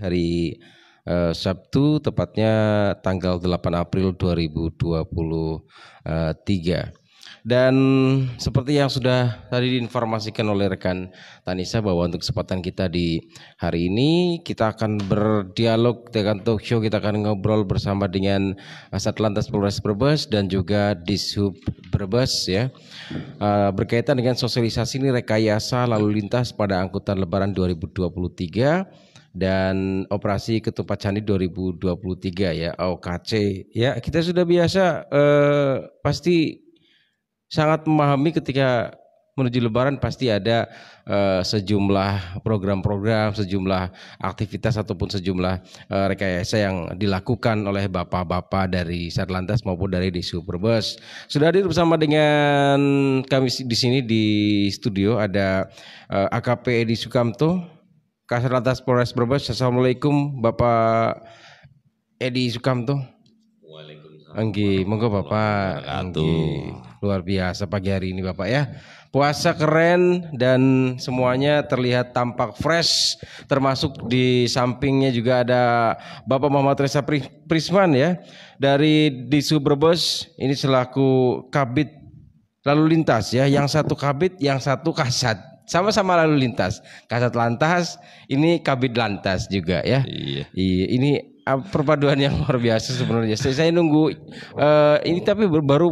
hari Sabtu, tepatnya tanggal 8 April 2023. Dan seperti yang sudah tadi diinformasikan oleh rekan Tanisa bahwa untuk kesempatan kita di hari ini kita akan berdialog dengan talk show, kita akan ngobrol bersama dengan Satlantas Polres Brebes dan juga Dishub Brebes ya, berkaitan dengan sosialisasi ini rekayasa lalu lintas pada angkutan Lebaran 2023 dan operasi Ketupat Candi 2023 ya, OKC ya. Kita sudah biasa pasti sangat memahami ketika menuju Lebaran pasti ada sejumlah program-program, sejumlah aktivitas ataupun sejumlah rekayasa yang dilakukan oleh bapak-bapak dari Satlantas maupun dari Dishub Brebes. Sudah hadir bersama dengan kami di sini di studio ada AKP Edi Sukamto, Kasatlantas Polres Brebes. Assalamualaikum Bapak Edi Sukamto. Waalaikumsalam. Anggi, monggo Bapak. Anggi, luar biasa pagi hari ini Bapak ya. Puasa keren dan semuanya terlihat tampak fresh, termasuk di sampingnya juga ada Bapak Muhammad Reza Prisman ya dari Dishub Brebes, ini selaku Kabid lalu lintas ya, yang satu Kabid, yang satu Kasat, sama-sama lalu lintas. Kasat lantas, ini Kabid lantas juga ya. Iya. Ini perpaduan yang luar biasa sebenarnya. Saya nunggu ini tapi baru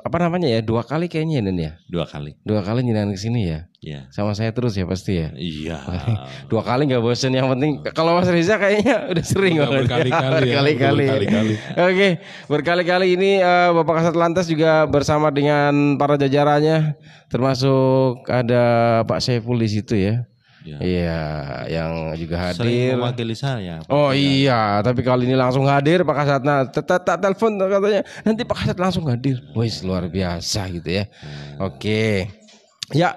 apa namanya ya, 2 kali kayaknya Nen ya. 2 kali. 2 kali nyenang ke sini ya. Iya. Sama saya terus ya pasti ya. Iya. 2 kali nggak bosen, yang penting kalau Mas Reza kayaknya udah sering berkali-kali. Oke, berkali-kali ini Bapak Kasat Lantas juga bersama dengan para jajarannya, termasuk ada Pak Saiful di situ ya. Iya, yang juga hadir. Sering mewakili saya. Oh iya, tapi kali ini langsung hadir Pak Kasat. Nah, tak telepon katanya nanti Pak Kasat langsung hadir. Wih, luar biasa gitu ya. Oke. Ya,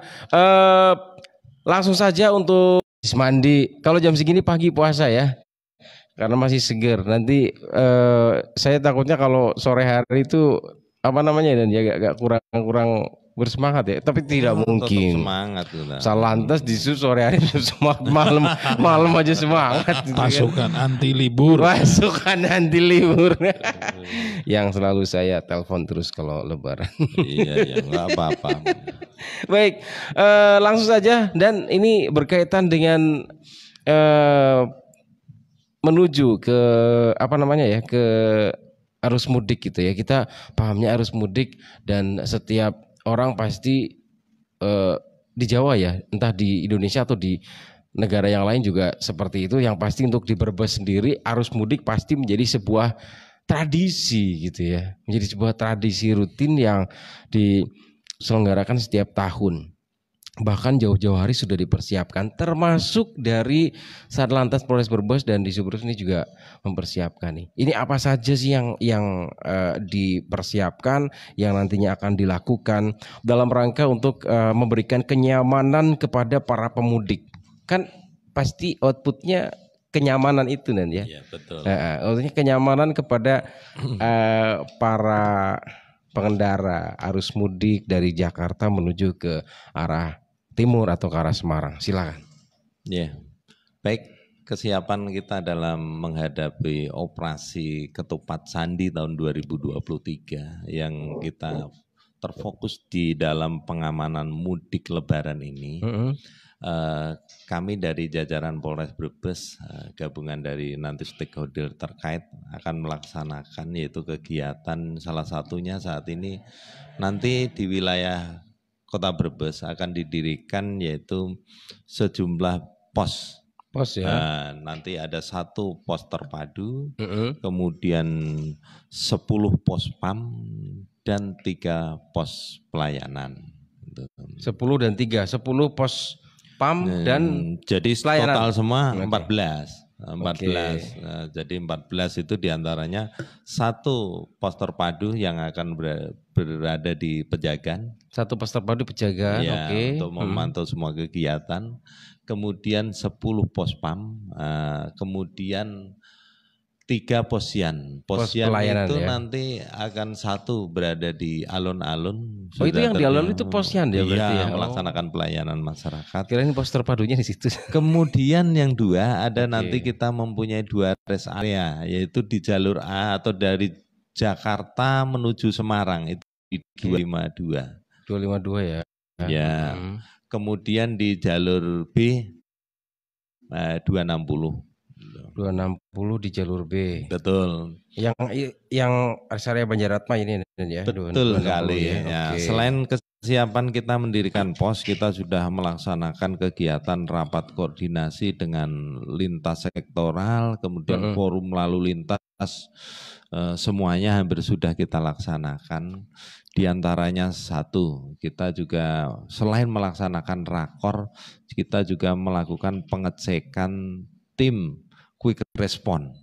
langsung saja untuk mandi. Kalau jam segini pagi puasa ya, karena masih seger. Nanti saya takutnya kalau sore hari itu apa namanya dan ya agak kurang bersemangat ya, tapi tidak mungkin. Semangat Satlantas Dishub sore hari semangat, malam aja semangat. Pasukan anti libur. Pasukan anti libur. Yang selalu saya telepon terus kalau Lebaran. Iya, nggak apa-apa. Baik, langsung saja, dan ini berkaitan dengan menuju ke apa namanya ya, ke arus mudik gitu ya. Kita pahamnya arus mudik dan setiap orang pasti di Jawa ya, entah di Indonesia atau di negara yang lain juga seperti itu. Yang pasti untuk di Brebes sendiri arus mudik pasti menjadi sebuah tradisi gitu ya, menjadi sebuah tradisi rutin yang diselenggarakan setiap tahun. Bahkan jauh-jauh hari sudah dipersiapkan, termasuk dari Satlantas Polres Brebes dan Dishub Brebes ini juga mempersiapkan nih. Ini apa saja sih yang dipersiapkan, yang nantinya akan dilakukan dalam rangka untuk memberikan kenyamanan kepada para pemudik. Kan pasti outputnya kenyamanan itu nanti ya. Iya, betul. Outputnya kenyamanan kepada para pengendara arus mudik dari Jakarta menuju ke arah timur atau ke arah Semarang. Silakan. Ya, baik, kesiapan kita dalam menghadapi operasi Ketupat Candi tahun 2023 yang kita terfokus di dalam pengamanan mudik Lebaran ini. Kami dari jajaran Polres Brebes, gabungan dari nanti stakeholder terkait akan melaksanakan yaitu kegiatan, salah satunya saat ini nanti di wilayah Kota Brebes akan didirikan yaitu sejumlah pos ya. Nanti ada 1 pos terpadu, kemudian 10 pos PAM dan 3 pos pelayanan. 10 dan 3, 10 pos PAM dan jadi pelayanan. Total semua 14. 14. Nah, jadi 14 itu diantaranya 1 pos terpadu yang akan berada di Pejagan. 1 pos terpadu Pejagan, ya, untuk memantau semua kegiatan. Kemudian 10 pos PAM, kemudian 3 posyan. Pos Posyan pelayanan itu ya. nanti akan 1 berada di alun-alun. Oh itu sudah yang di alun itu posyan ya berarti ya. Iya, melaksanakan pelayanan masyarakat. Kirain pos terpadunya di situ. Kemudian yang 2 ada Oke. nanti kita mempunyai 2 rest area, yaitu di jalur A atau dari Jakarta menuju Semarang itu di 252. 252 ya. Ya. Hmm. Kemudian di jalur B 260. 260 di jalur B. Betul. Yang rest area Banjaratma ini ya. Betul 260 sekali ya. ya. Oke. Selain kesiapan kita mendirikan pos, kita sudah melaksanakan kegiatan rapat koordinasi dengan lintas sektoral, kemudian forum lalu lintas, semuanya hampir sudah kita laksanakan. Di antaranya 1, kita juga selain melaksanakan rakor, kita juga melakukan pengecekan tim quick response.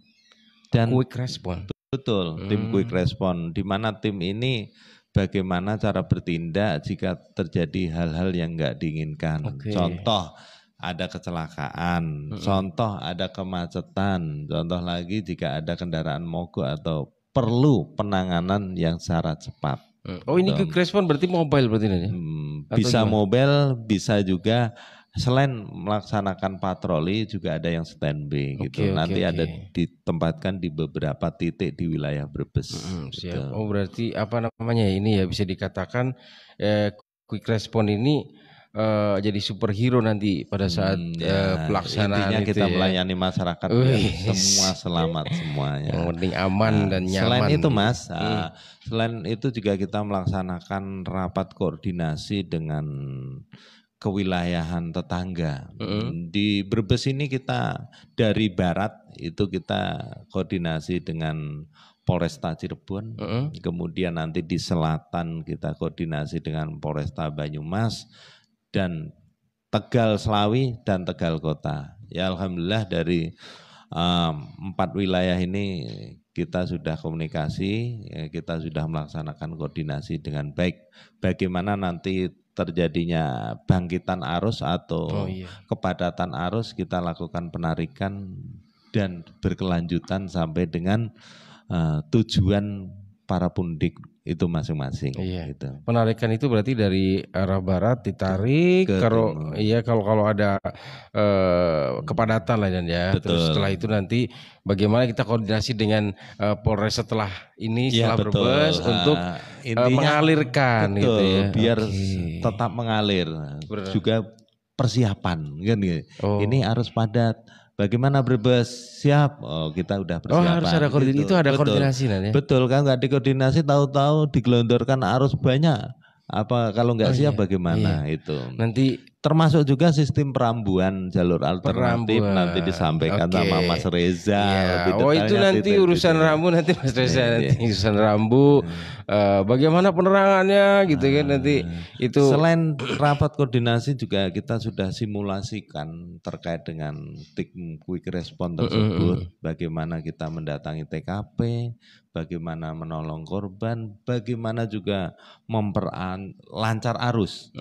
Dan Quick response. betul, tim quick response, di mana tim ini bagaimana cara bertindak jika terjadi hal-hal yang enggak diinginkan. Oke. Contoh ada kecelakaan, contoh ada kemacetan, contoh lagi jika ada kendaraan mogok atau perlu penanganan yang secara cepat. Oh ini quick response berarti mobile berarti ini? Atau Bisa gimana? mobile, bisa juga selain melaksanakan patroli juga ada yang standby gitu. Oke, Nanti oke. ada ditempatkan di beberapa titik di wilayah Brebes. Siap. Gitu. Oh berarti apa namanya ini ya bisa dikatakan quick response ini jadi superhero nanti pada saat pelaksanaan intinya itu kita ya. melayani masyarakat biar semua selamat semuanya. Yang penting aman dan nyaman. Selain itu Mas, selain itu juga kita melaksanakan rapat koordinasi dengan kewilayahan tetangga. Di Brebes ini kita dari barat itu kita koordinasi dengan Polresta Cirebon, kemudian nanti di selatan kita koordinasi dengan Polresta Banyumas dan Tegal Slawi dan Tegal Kota. Ya alhamdulillah dari 4 wilayah ini kita sudah komunikasi, kita sudah melaksanakan koordinasi dengan baik. Bagaimana nanti terjadinya bangkitan arus atau kepadatan arus kita lakukan penarikan dan berkelanjutan sampai dengan tujuan para pundik itu masing-masing. Iya. Gitu. Penarikan itu berarti dari arah barat ditarik, kalau ada kepadatan lah dan ya. Betul. Terus setelah itu nanti bagaimana kita koordinasi dengan Polres setelah ini Ya, setelah Brebes untuk intinya, mengalirkan betul, gitu ya. biar tetap mengalir. Juga persiapan kan gitu. Ini arus padat. Bagaimana Brebes? Siap. Oh, kita udah persiapan. Oh, harus ada koordinasi. Itu ada koordinasi nanti. Betul, kan nggak dikoordinasi tahu-tahu digelondorkan arus banyak. Apa kalau nggak siap bagaimana itu? Nanti termasuk juga sistem perambuan jalur alternatif nanti disampaikan sama Mas Reza. Oh itu nanti urusan rambu nanti Mas Reza nanti urusan rambu. Bagaimana penerangannya gitu kan nanti itu. Selain rapat koordinasi juga kita sudah simulasikan terkait dengan tim quick response tersebut. Bagaimana kita mendatangi TKP, bagaimana menolong korban, bagaimana juga memperlancar arus.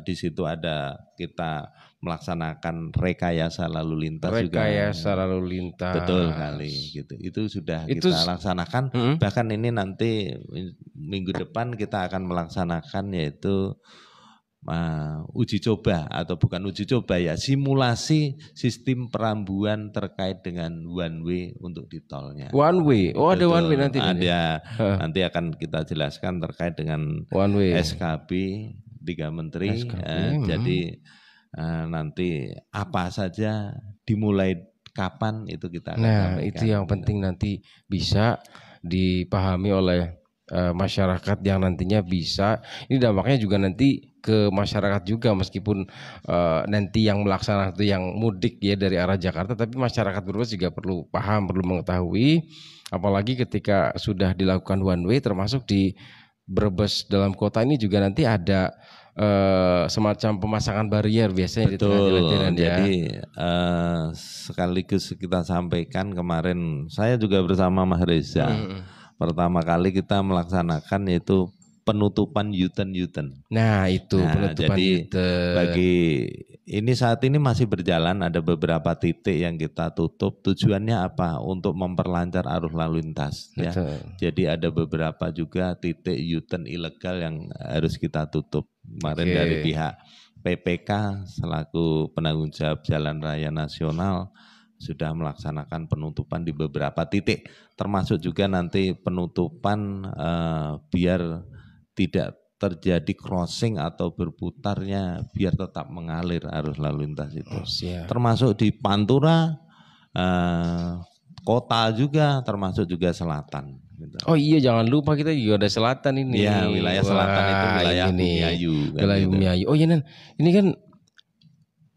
Di situ ada kita melaksanakan rekayasa lalu lintas juga. Rekayasa lalu lintas. Betul kali gitu. Itu sudah kita laksanakan. Bahkan ini nanti minggu depan kita akan melaksanakan yaitu uji coba atau bukan uji coba ya, simulasi sistem perambuan terkait dengan one way untuk di tolnya. One way, oh betul. Ada one way nanti. Ada, nanti akan kita jelaskan terkait dengan one way. SKB 3 Menteri. Jadi nanti apa saja dimulai kapan itu kita akan sampaikan. Itu yang penting nanti bisa dipahami oleh masyarakat yang nantinya bisa. Ini dampaknya juga nanti ke masyarakat juga meskipun nanti yang melaksanakan itu yang mudik ya dari arah Jakarta, tapi masyarakat Brebes juga perlu paham, perlu mengetahui, apalagi ketika sudah dilakukan one way, termasuk di Brebes dalam kota ini juga nanti ada semacam pemasangan barrier biasanya. Betul. Di tengah Jadi sekaligus kita sampaikan kemarin saya juga bersama Mas Reza. Pertama kali kita melaksanakan yaitu penutupan U-turn. Nah itu penutupan jadi U-turn. Bagi ini saat ini masih berjalan, ada beberapa titik yang kita tutup. Tujuannya apa? Untuk memperlancar arus lalu lintas. Ya. Jadi ada beberapa juga titik U-turn ilegal yang harus kita tutup. Kemarin dari pihak PPK selaku penanggung jawab Jalan Raya Nasional sudah melaksanakan penutupan di beberapa titik, termasuk juga nanti penutupan biar tidak terjadi crossing atau berputarnya, biar tetap mengalir arus lalu lintas itu. Termasuk di Pantura, kota juga, termasuk juga selatan. Gitu. Oh iya, jangan lupa kita juga ada selatan ini. Iya, wilayah selatan itu wilayah Bumiayu. Wilayah Bumiayu. Oh iya, Nan, ini kan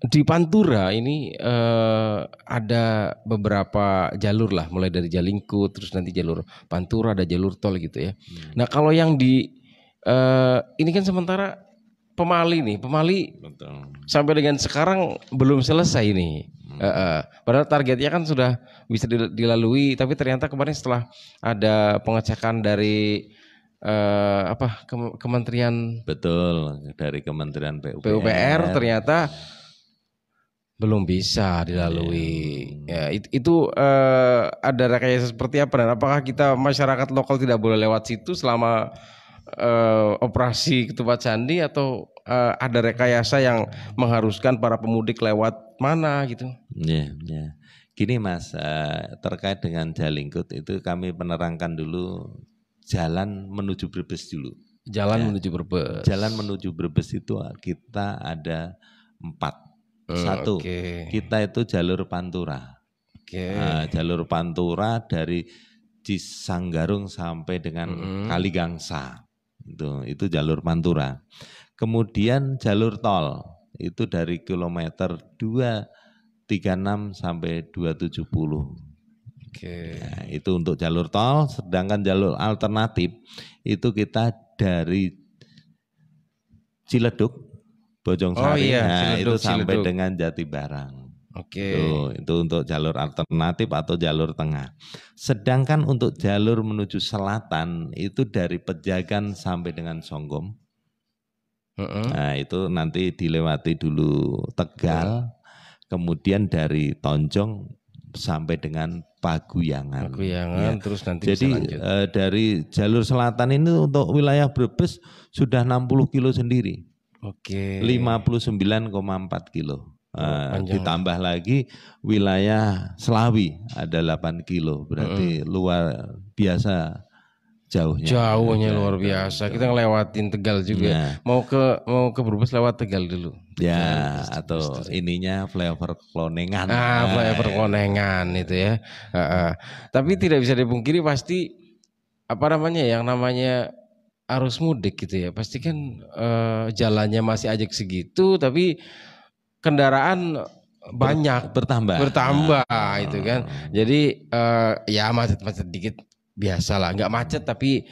di Pantura ini ada beberapa jalur lah, mulai dari Jalingkut, terus nanti jalur Pantura, ada jalur tol gitu ya. Nah kalau yang di ini kan sementara Pemali nih, Betul. sampai dengan sekarang belum selesai nih. Padahal targetnya kan sudah bisa dilalui, tapi ternyata kemarin setelah ada pengecekan dari Kementerian Betul, dari Kementerian PUPR ternyata belum bisa dilalui. Ya, itu ada rekayasa seperti apa, dan apakah kita masyarakat lokal tidak boleh lewat situ selama operasi Ketupat Candi, atau ada rekayasa yang mengharuskan para pemudik lewat mana gitu? Ya. Gini Mas, terkait dengan Jalingkut itu kami penerangkan dulu jalan menuju Brebes dulu. Menuju Brebes. Jalan menuju Brebes itu kita ada 4. Satu, kita itu jalur Pantura. Jalur Pantura dari Cisanggarung sampai dengan Kaligangsa. Itu jalur Pantura. Kemudian jalur tol itu dari kilometer 236 sampai 270. Nah, itu untuk jalur tol, sedangkan jalur alternatif itu kita dari Ciledug, Bojongsari, itu sampai dengan Jatibarang. Itu untuk jalur alternatif atau jalur tengah. Sedangkan untuk jalur menuju selatan itu dari Pejagan sampai dengan Songgom. Nah itu nanti dilewati dulu Tegal, kemudian dari Tonjong sampai dengan Paguyangan. Terus nanti jadi dari jalur selatan ini untuk wilayah Brebes sudah 60 kilo sendiri. 59,4 kilo. Ditambah lagi wilayah Selawi ada 8 kilo, berarti luar biasa jauhnya luar biasa. Kita ngelewatin Tegal juga. Mau ke Brebes lewat Tegal dulu. Ya, atau ininya flyover Klonengan. Flyover Klonengan itu ya. Tapi tidak bisa dipungkiri pasti yang namanya arus mudik gitu ya. Pasti kan jalannya masih ajak segitu, tapi kendaraan banyak bertambah itu kan. Jadi ya macet-macet dikit biasa lah, nggak macet tapi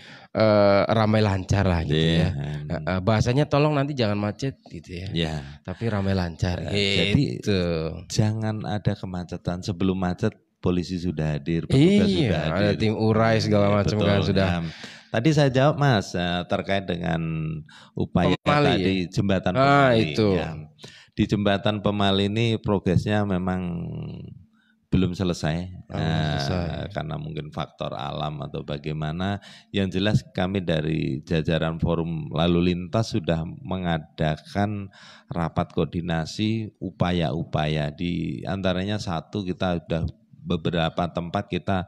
ramai lancar lah gitu ya. Bahasanya tolong nanti jangan macet gitu ya. Tapi ramai lancar. Jadi jangan ada kemacetan. Sebelum macet polisi sudah hadir, petugas sudah hadir. Ada tim urai segala macam kan sudah. Tadi saya jawab Mas terkait dengan upaya tadi jembatan Pemali. Di jembatan Pemali ini progresnya memang belum selesai, karena mungkin faktor alam atau bagaimana. Yang jelas kami dari jajaran Forum Lalu Lintas sudah mengadakan rapat koordinasi upaya-upaya. Di antaranya satu, kita sudah beberapa tempat kita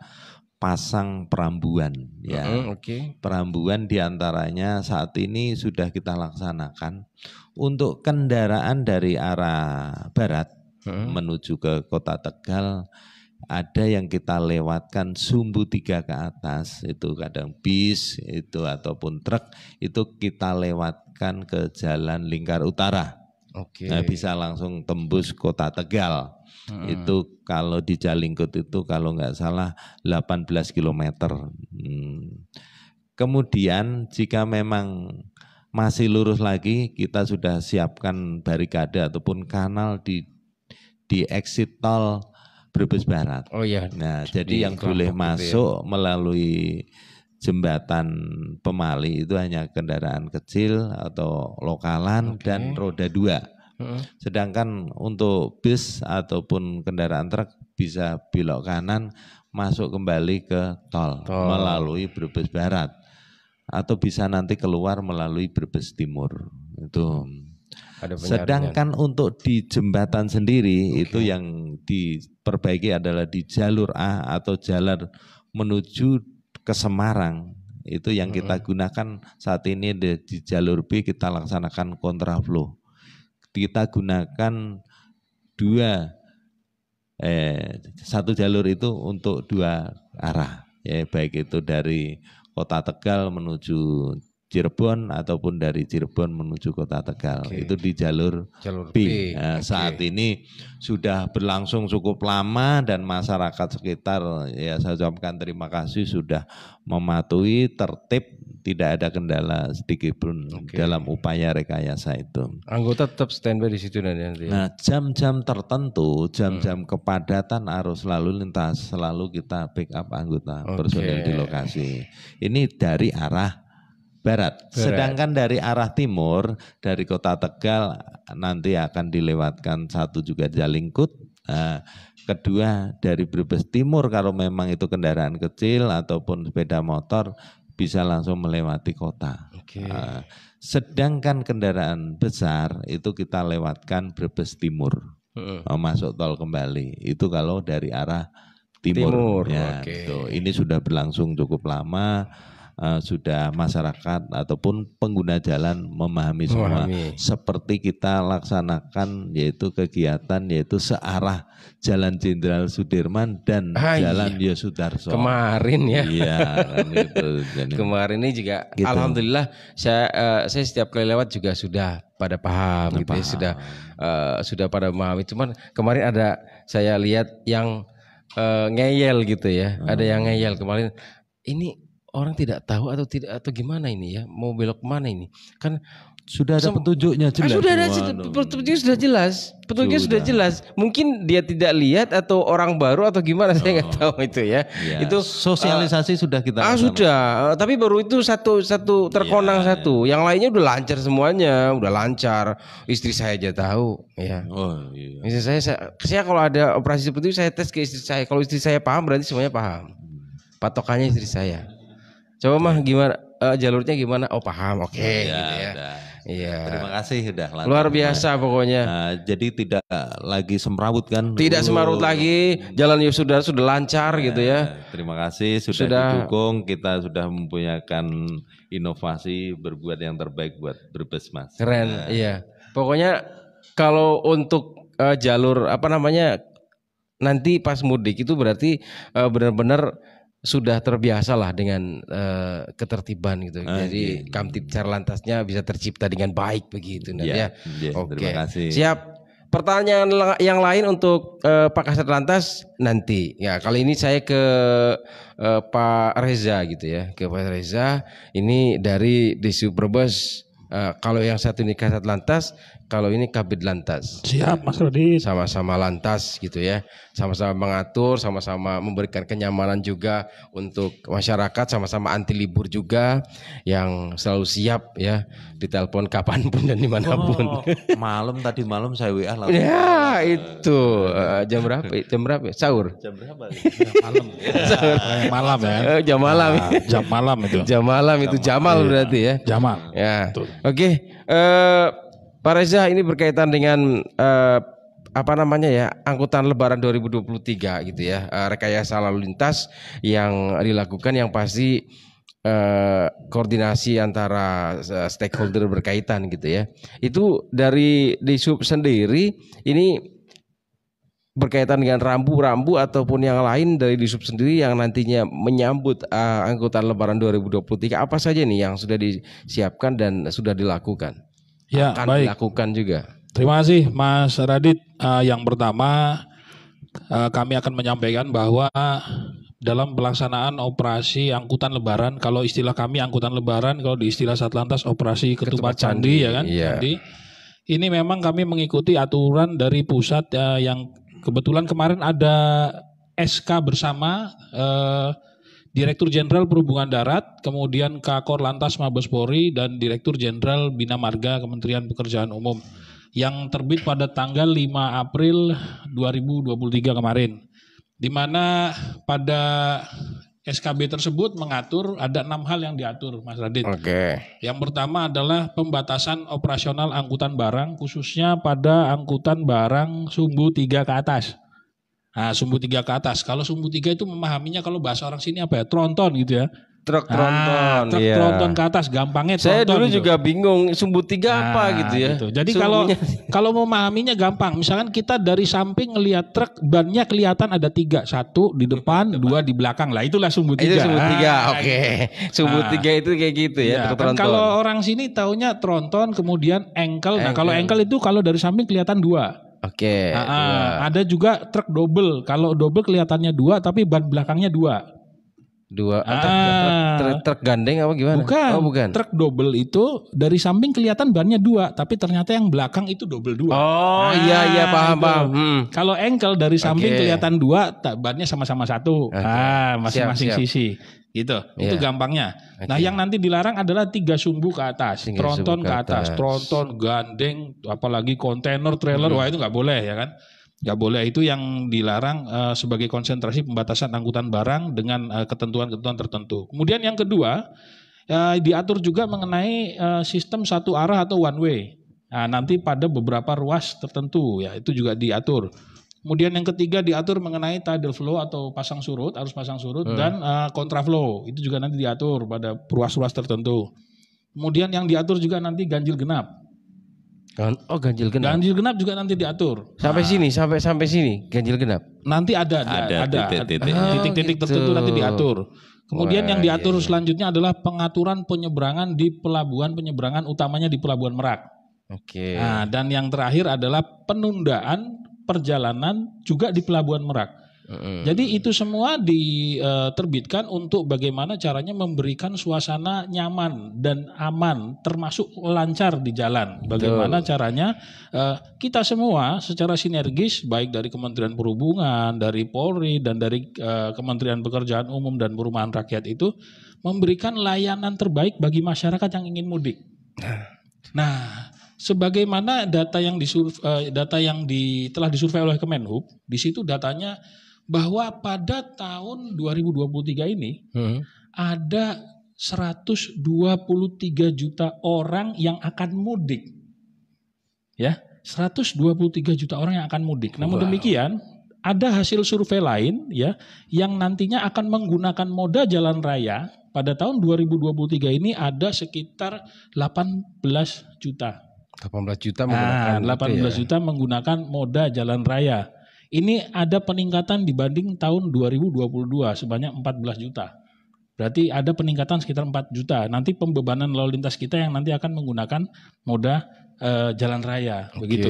pasang perambuan perambuan diantaranya saat ini sudah kita laksanakan untuk kendaraan dari arah barat menuju ke Kota Tegal. Ada yang kita lewatkan Sumbu 3 ke atas, itu kadang bis itu ataupun truk itu kita lewatkan ke Jalan Lingkar Utara. Nah, bisa langsung tembus Kota Tegal. Itu kalau di Jalingkut itu kalau nggak salah 18 km. Kemudian jika memang masih lurus lagi, kita sudah siapkan barikade ataupun kanal di exit tol Brebes Barat. Nah, jadi yang boleh masuk melalui jembatan Pemali itu hanya kendaraan kecil atau lokalan dan roda 2. Sedangkan untuk bis ataupun kendaraan truk bisa belok kanan masuk kembali ke tol melalui Brebes Barat atau bisa nanti keluar melalui Brebes Timur. Itu. Ada penyaringan. Sedangkan untuk di jembatan sendiri itu yang diperbaiki adalah di jalur A atau jalan menuju ke Semarang. Itu yang kita gunakan saat ini di jalur B kita laksanakan kontraflow. Kita gunakan satu jalur itu untuk 2 arah, ya baik itu dari Kota Tegal menuju Cirebon ataupun dari Cirebon menuju Kota Tegal. Itu di jalur B. Nah, saat ini sudah berlangsung cukup lama dan masyarakat sekitar, ya saya ucapkan terima kasih sudah mematuhi tertib, tidak ada kendala sedikit pun dalam upaya rekayasa itu. Anggota tetap standby di situ nanti. Nah, jam-jam tertentu, jam-jam kepadatan arus lalu lintas selalu kita backup anggota personil di lokasi. Ini dari arah barat. Sedangkan dari arah timur, dari Kota Tegal nanti akan dilewatkan satu juga Jalingkut. Nah, kedua dari Brebes Timur kalau memang itu kendaraan kecil ataupun sepeda motor bisa langsung melewati kota. Sedangkan kendaraan besar itu kita lewatkan Brebes Timur, masuk tol kembali. Itu kalau dari arah timur. Ya, ini sudah berlangsung cukup lama. Sudah masyarakat ataupun pengguna jalan memahami semua. Seperti kita laksanakan yaitu kegiatan yaitu searah Jalan Jenderal Sudirman dan Jalan Yosudarso. Kemarin ya. Iya, kan itu. Kemarin ini juga gitu. Alhamdulillah saya setiap kali lewat juga sudah pada paham gitu ya, sudah pada memahami. Cuman kemarin ada saya lihat yang ngeyel gitu ya. Ada yang ngeyel kemarin. Ini orang tidak tahu atau gimana ini ya, mau belok mana ini? Kan sudah ada petunjuknya jelas. Sudah ada petunjuknya sudah jelas. Petunjuknya sudah jelas. Mungkin dia tidak lihat atau orang baru atau gimana saya nggak tahu itu ya. Itu sosialisasi sudah kita sudah, tapi baru itu satu terkonang satu. Yang lainnya udah lancar semuanya, udah lancar. Istri saya aja tahu ya. Istri saya kalau ada operasi seperti itu saya tes ke istri saya. Kalau istri saya paham berarti semuanya paham. Patokannya istri saya. Coba mah gimana jalurnya gimana? Oh paham, oke. Gitu ya. Iya. Terima kasih sudah. Luar biasa pokoknya. Jadi tidak lagi semrawut kan? Tidak semrawut lagi. Jalan sudah lancar gitu ya. Terima kasih sudah didukung. Kita sudah mempunyai inovasi berbuat yang terbaik buat Brebes Mas. Keren. Iya. Pokoknya kalau untuk jalur nanti pas mudik itu berarti benar-benar sudah terbiasa lah dengan ketertiban gitu. Jadi Kamtib Lantasnya bisa tercipta dengan baik begitu. Oke. Terima kasih. Siap. Pertanyaan yang lain untuk Pak Kasat Lantas nanti. Ya, kali ini saya ke Pak Reza gitu ya. Ke Pak Reza ini dari Disub Brebes. Kalau yang satu ini Kasat Lantas, kalau ini Kabid Lantas. Siap Mas Rodi. Sama-sama lantas gitu ya. Sama-sama mengatur, sama-sama memberikan kenyamanan juga untuk masyarakat, sama-sama anti libur juga yang selalu siap ya ditelepon kapanpun dan dimanapun. Tadi malam saya WA langsung. Ya itu jam berapa? Sahur. Jam berapa? Malam. Malam ya. Jam malam. Jam malam itu. Jam malam itu Jamal berarti ya. Jamal. Ya. Oke. Pak Reza, ini berkaitan dengan angkutan Lebaran 2023 gitu ya, rekayasa lalu lintas yang dilakukan yang pasti koordinasi antara stakeholder berkaitan gitu ya. Itu dari Disub sendiri ini berkaitan dengan rambu-rambu ataupun yang lain dari Disub sendiri yang nantinya menyambut angkutan Lebaran 2023 apa saja nih yang sudah disiapkan dan sudah dilakukan? Ya, akan baik. dilakukan juga. Terima kasih Mas Radit. Yang pertama kami akan menyampaikan bahwa dalam pelaksanaan operasi angkutan Lebaran, kalau istilah kami angkutan Lebaran, kalau di istilah Satlantas operasi Ketupat Candi ya kan. Iya. Jadi ini memang kami mengikuti aturan dari pusat yang kebetulan kemarin ada SK bersama Direktur Jenderal Perhubungan Darat, kemudian Kakor Lantas Mabes Polri dan Direktur Jenderal Bina Marga Kementerian Pekerjaan Umum yang terbit pada tanggal 5 April 2023 kemarin. Di mana pada SKB tersebut mengatur ada 6 hal yang diatur, Mas Radit. Oke. Yang pertama adalah pembatasan operasional angkutan barang, khususnya pada angkutan barang sumbu 3 ke atas. Nah, sumbu 3 ke atas. Kalau sumbu 3 itu memahaminya kalau bahasa orang sini apa ya? Tronton gitu ya. Truk tronton. Truk iya. tronton ke atas, gampangnya tronton. Saya dulu gitu. juga bingung sumbu 3 apa gitu ya. Gitu. Jadi kalau memahaminya gampang. Misalkan kita dari samping ngelihat truk, bannya kelihatan ada 3, 1 di depan, 2 di belakang. Lah itulah sumbu 3. Itu sumbu 3, oke. Sumbu Nah. 3 itu kayak gitu ya, truk Kan tronton. kalau orang sini taunya tronton, kemudian engkel. Nah kalau engkel itu kalau dari samping kelihatan 2. Oke. Ada juga truk double. Kalau double kelihatannya 2, tapi ban belakangnya 2. 2. Truk gandeng apa gimana? Bukan. Oh, bukan. Truk double itu dari samping kelihatan bannya 2, tapi ternyata yang belakang itu double 2. Oh iya paham. Kalau engkel dari samping Oke. kelihatan 2, bannya sama-sama 1. Masing-masing Siap. sisi. Gitu. Itu gampangnya. Nah, yang nanti dilarang adalah 3 sumbu ke atas, 3 tronton sumbu ke ke atas, atas. tronton, gandeng, apalagi kontainer, trailer, wah itu nggak boleh ya kan? Nggak boleh, itu yang dilarang sebagai konsentrasi pembatasan angkutan barang dengan ketentuan-ketentuan tertentu. Kemudian yang kedua, diatur juga mengenai sistem satu arah atau one way. Nah, nanti pada beberapa ruas tertentu ya itu juga diatur. Kemudian yang ketiga diatur mengenai tidal flow atau pasang surut, arus pasang surut dan kontraflow. Itu juga nanti diatur pada ruas-ruas tertentu. Kemudian yang diatur juga nanti ganjil genap. Oh, ganjil genap. Ganjil genap juga nanti diatur. Sampai sini, sampai sini ganjil genap. Nanti ada titik-titik tertentu nanti diatur. Kemudian yang diatur selanjutnya adalah pengaturan penyeberangan di pelabuhan penyeberangan utamanya di Pelabuhan Merak. Oke. Nah, dan yang terakhir adalah penundaan perjalanan juga di Pelabuhan Merak. Jadi itu semua diterbitkan untuk bagaimana caranya memberikan suasana nyaman dan aman, termasuk lancar di jalan. Bagaimana caranya kita semua secara sinergis, baik dari Kementerian Perhubungan, dari Polri, dan dari Kementerian Pekerjaan Umum dan Perumahan Rakyat itu memberikan layanan terbaik bagi masyarakat yang ingin mudik. Nah, sebagaimana data yang telah disurvei oleh Kemenhub, di situ datanya bahwa pada tahun 2023 ini ada 123 juta orang yang akan mudik. Ya, 123 juta orang yang akan mudik. Namun demikian, ada hasil survei lain ya yang nantinya akan menggunakan moda jalan raya pada tahun 2023 ini ada sekitar 18 juta. 18 juta menggunakan 18 juta menggunakan moda jalan raya. Ini ada peningkatan dibanding tahun 2022 sebanyak 14 juta. Berarti ada peningkatan sekitar 4 juta. Nanti pembebanan lalu lintas kita yang nanti akan menggunakan moda jalan raya, begitu.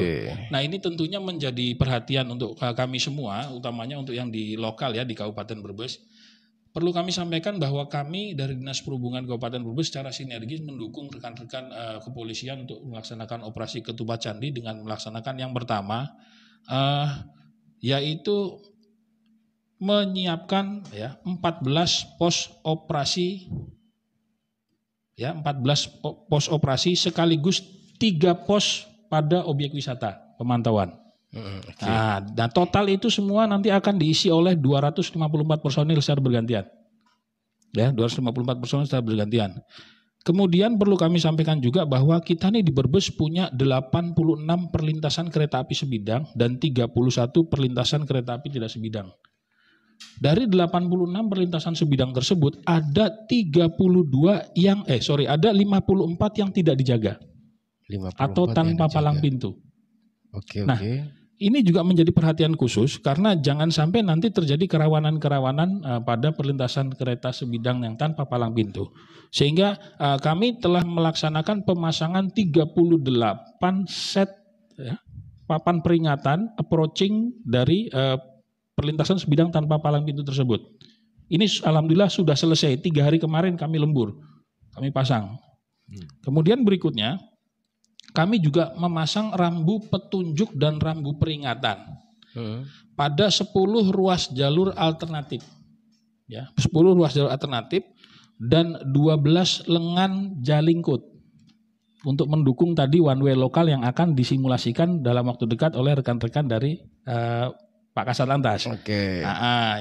Nah, ini tentunya menjadi perhatian untuk kami semua, utamanya untuk yang di lokal ya di Kabupaten Brebes. Perlu kami sampaikan bahwa kami dari Dinas Perhubungan Kabupaten Brebes secara sinergis mendukung rekan-rekan kepolisian untuk melaksanakan operasi Ketupat Candi dengan melaksanakan yang pertama yaitu menyiapkan ya 14 pos operasi ya 14 pos operasi sekaligus 3 pos pada objek wisata pemantauan. Nah, total itu semua nanti akan diisi oleh 254 personil secara bergantian. Ya, 254 personil secara bergantian. Kemudian perlu kami sampaikan juga bahwa kita nih di Brebes punya 86 perlintasan kereta api sebidang dan 31 perlintasan kereta api tidak sebidang. Dari 86 perlintasan sebidang tersebut ada 54 yang tidak dijaga. 54 atau tanpa palang pintu. Oke. Nah, ini juga menjadi perhatian khusus karena jangan sampai nanti terjadi kerawanan-kerawanan pada perlintasan kereta sebidang yang tanpa palang pintu. Sehingga kami telah melaksanakan pemasangan 38 set ya, papan peringatan approaching dari perlintasan sebidang tanpa palang pintu tersebut. Ini alhamdulillah sudah selesai, 3 hari kemarin kami lembur, kami pasang. Kemudian berikutnya kami juga memasang rambu petunjuk dan rambu peringatan pada 10 ruas jalur alternatif. Ya, 10 ruas jalur alternatif dan 12 lengan jalingkut. untuk mendukung tadi one way lokal yang akan disimulasikan dalam waktu dekat oleh rekan-rekan dari Pak Kasat Lantas. Oke.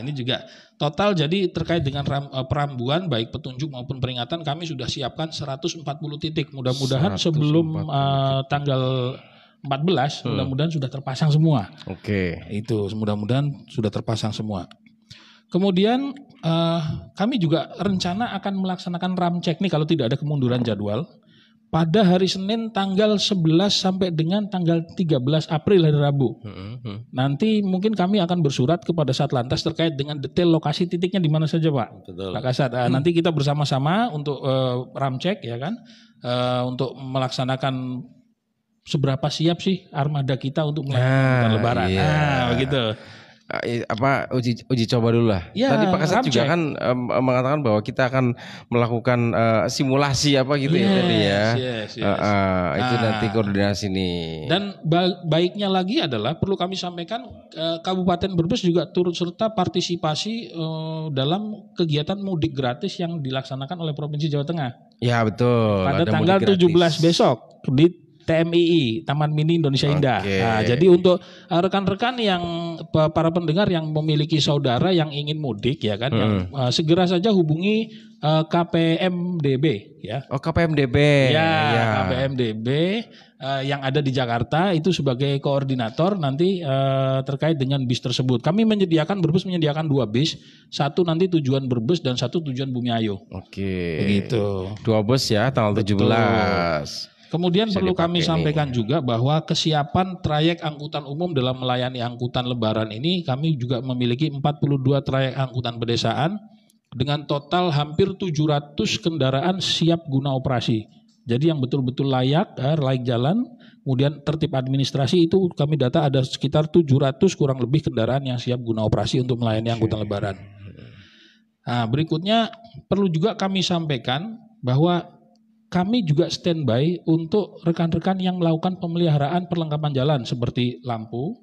Ini juga total jadi terkait dengan perambuan baik petunjuk maupun peringatan kami sudah siapkan 140 titik. Mudah-mudahan 140 sebelum tanggal 14 mudah-mudahan sudah terpasang semua. Oke. Itu mudah-mudahan sudah terpasang semua. Kemudian kami juga rencana akan melaksanakan ramcek nih kalau tidak ada kemunduran jadwal pada hari Senin tanggal 11 sampai dengan tanggal 13 April hari Rabu. Nanti mungkin kami akan bersurat kepada Satlantas terkait dengan detail lokasi titiknya di mana saja Pak. Betul. Pak Kasat. Nanti kita bersama-sama untuk ramcek ya kan, untuk melaksanakan seberapa siap sih armada kita untuk melakukan Lebaran. Begitu. Uji coba dulu lah. Ya, Tadi Pak Kasat juga ramcek. kan mengatakan bahwa kita akan melakukan simulasi apa gitu ya tadi ya. Yes. Itu nanti koordinasi nih. Dan baiknya lagi adalah perlu kami sampaikan Kabupaten Brebes juga turut serta partisipasi dalam kegiatan mudik gratis yang dilaksanakan oleh Provinsi Jawa Tengah. Ya betul. Pada ada tanggal mudik 17 gratis. besok di TMII Taman Mini Indonesia Indah. Oke. Jadi untuk rekan-rekan yang para pendengar yang memiliki saudara yang ingin mudik ya kan, yang, segera saja hubungi KPMDB ya. Oh KPMDB. KPMDB yang ada di Jakarta itu sebagai koordinator nanti terkait dengan bis tersebut. Kami Brebes menyediakan 2 bis, satu nanti tujuan Brebes dan satu tujuan Bumiayu. Oke. Begitu. 2 bus ya tanggal 17. Kemudian Bisa perlu kami dipakai sampaikan juga bahwa kesiapan trayek angkutan umum dalam melayani angkutan lebaran ini kami juga memiliki 42 trayek angkutan pedesaan dengan total hampir 700 kendaraan siap guna operasi. Jadi yang betul-betul layak jalan, kemudian tertib administrasi itu kami data ada sekitar 700 kurang lebih kendaraan yang siap guna operasi untuk melayani angkutan lebaran. Nah, berikutnya perlu juga kami sampaikan bahwa kami juga standby untuk rekan-rekan yang melakukan pemeliharaan perlengkapan jalan seperti lampu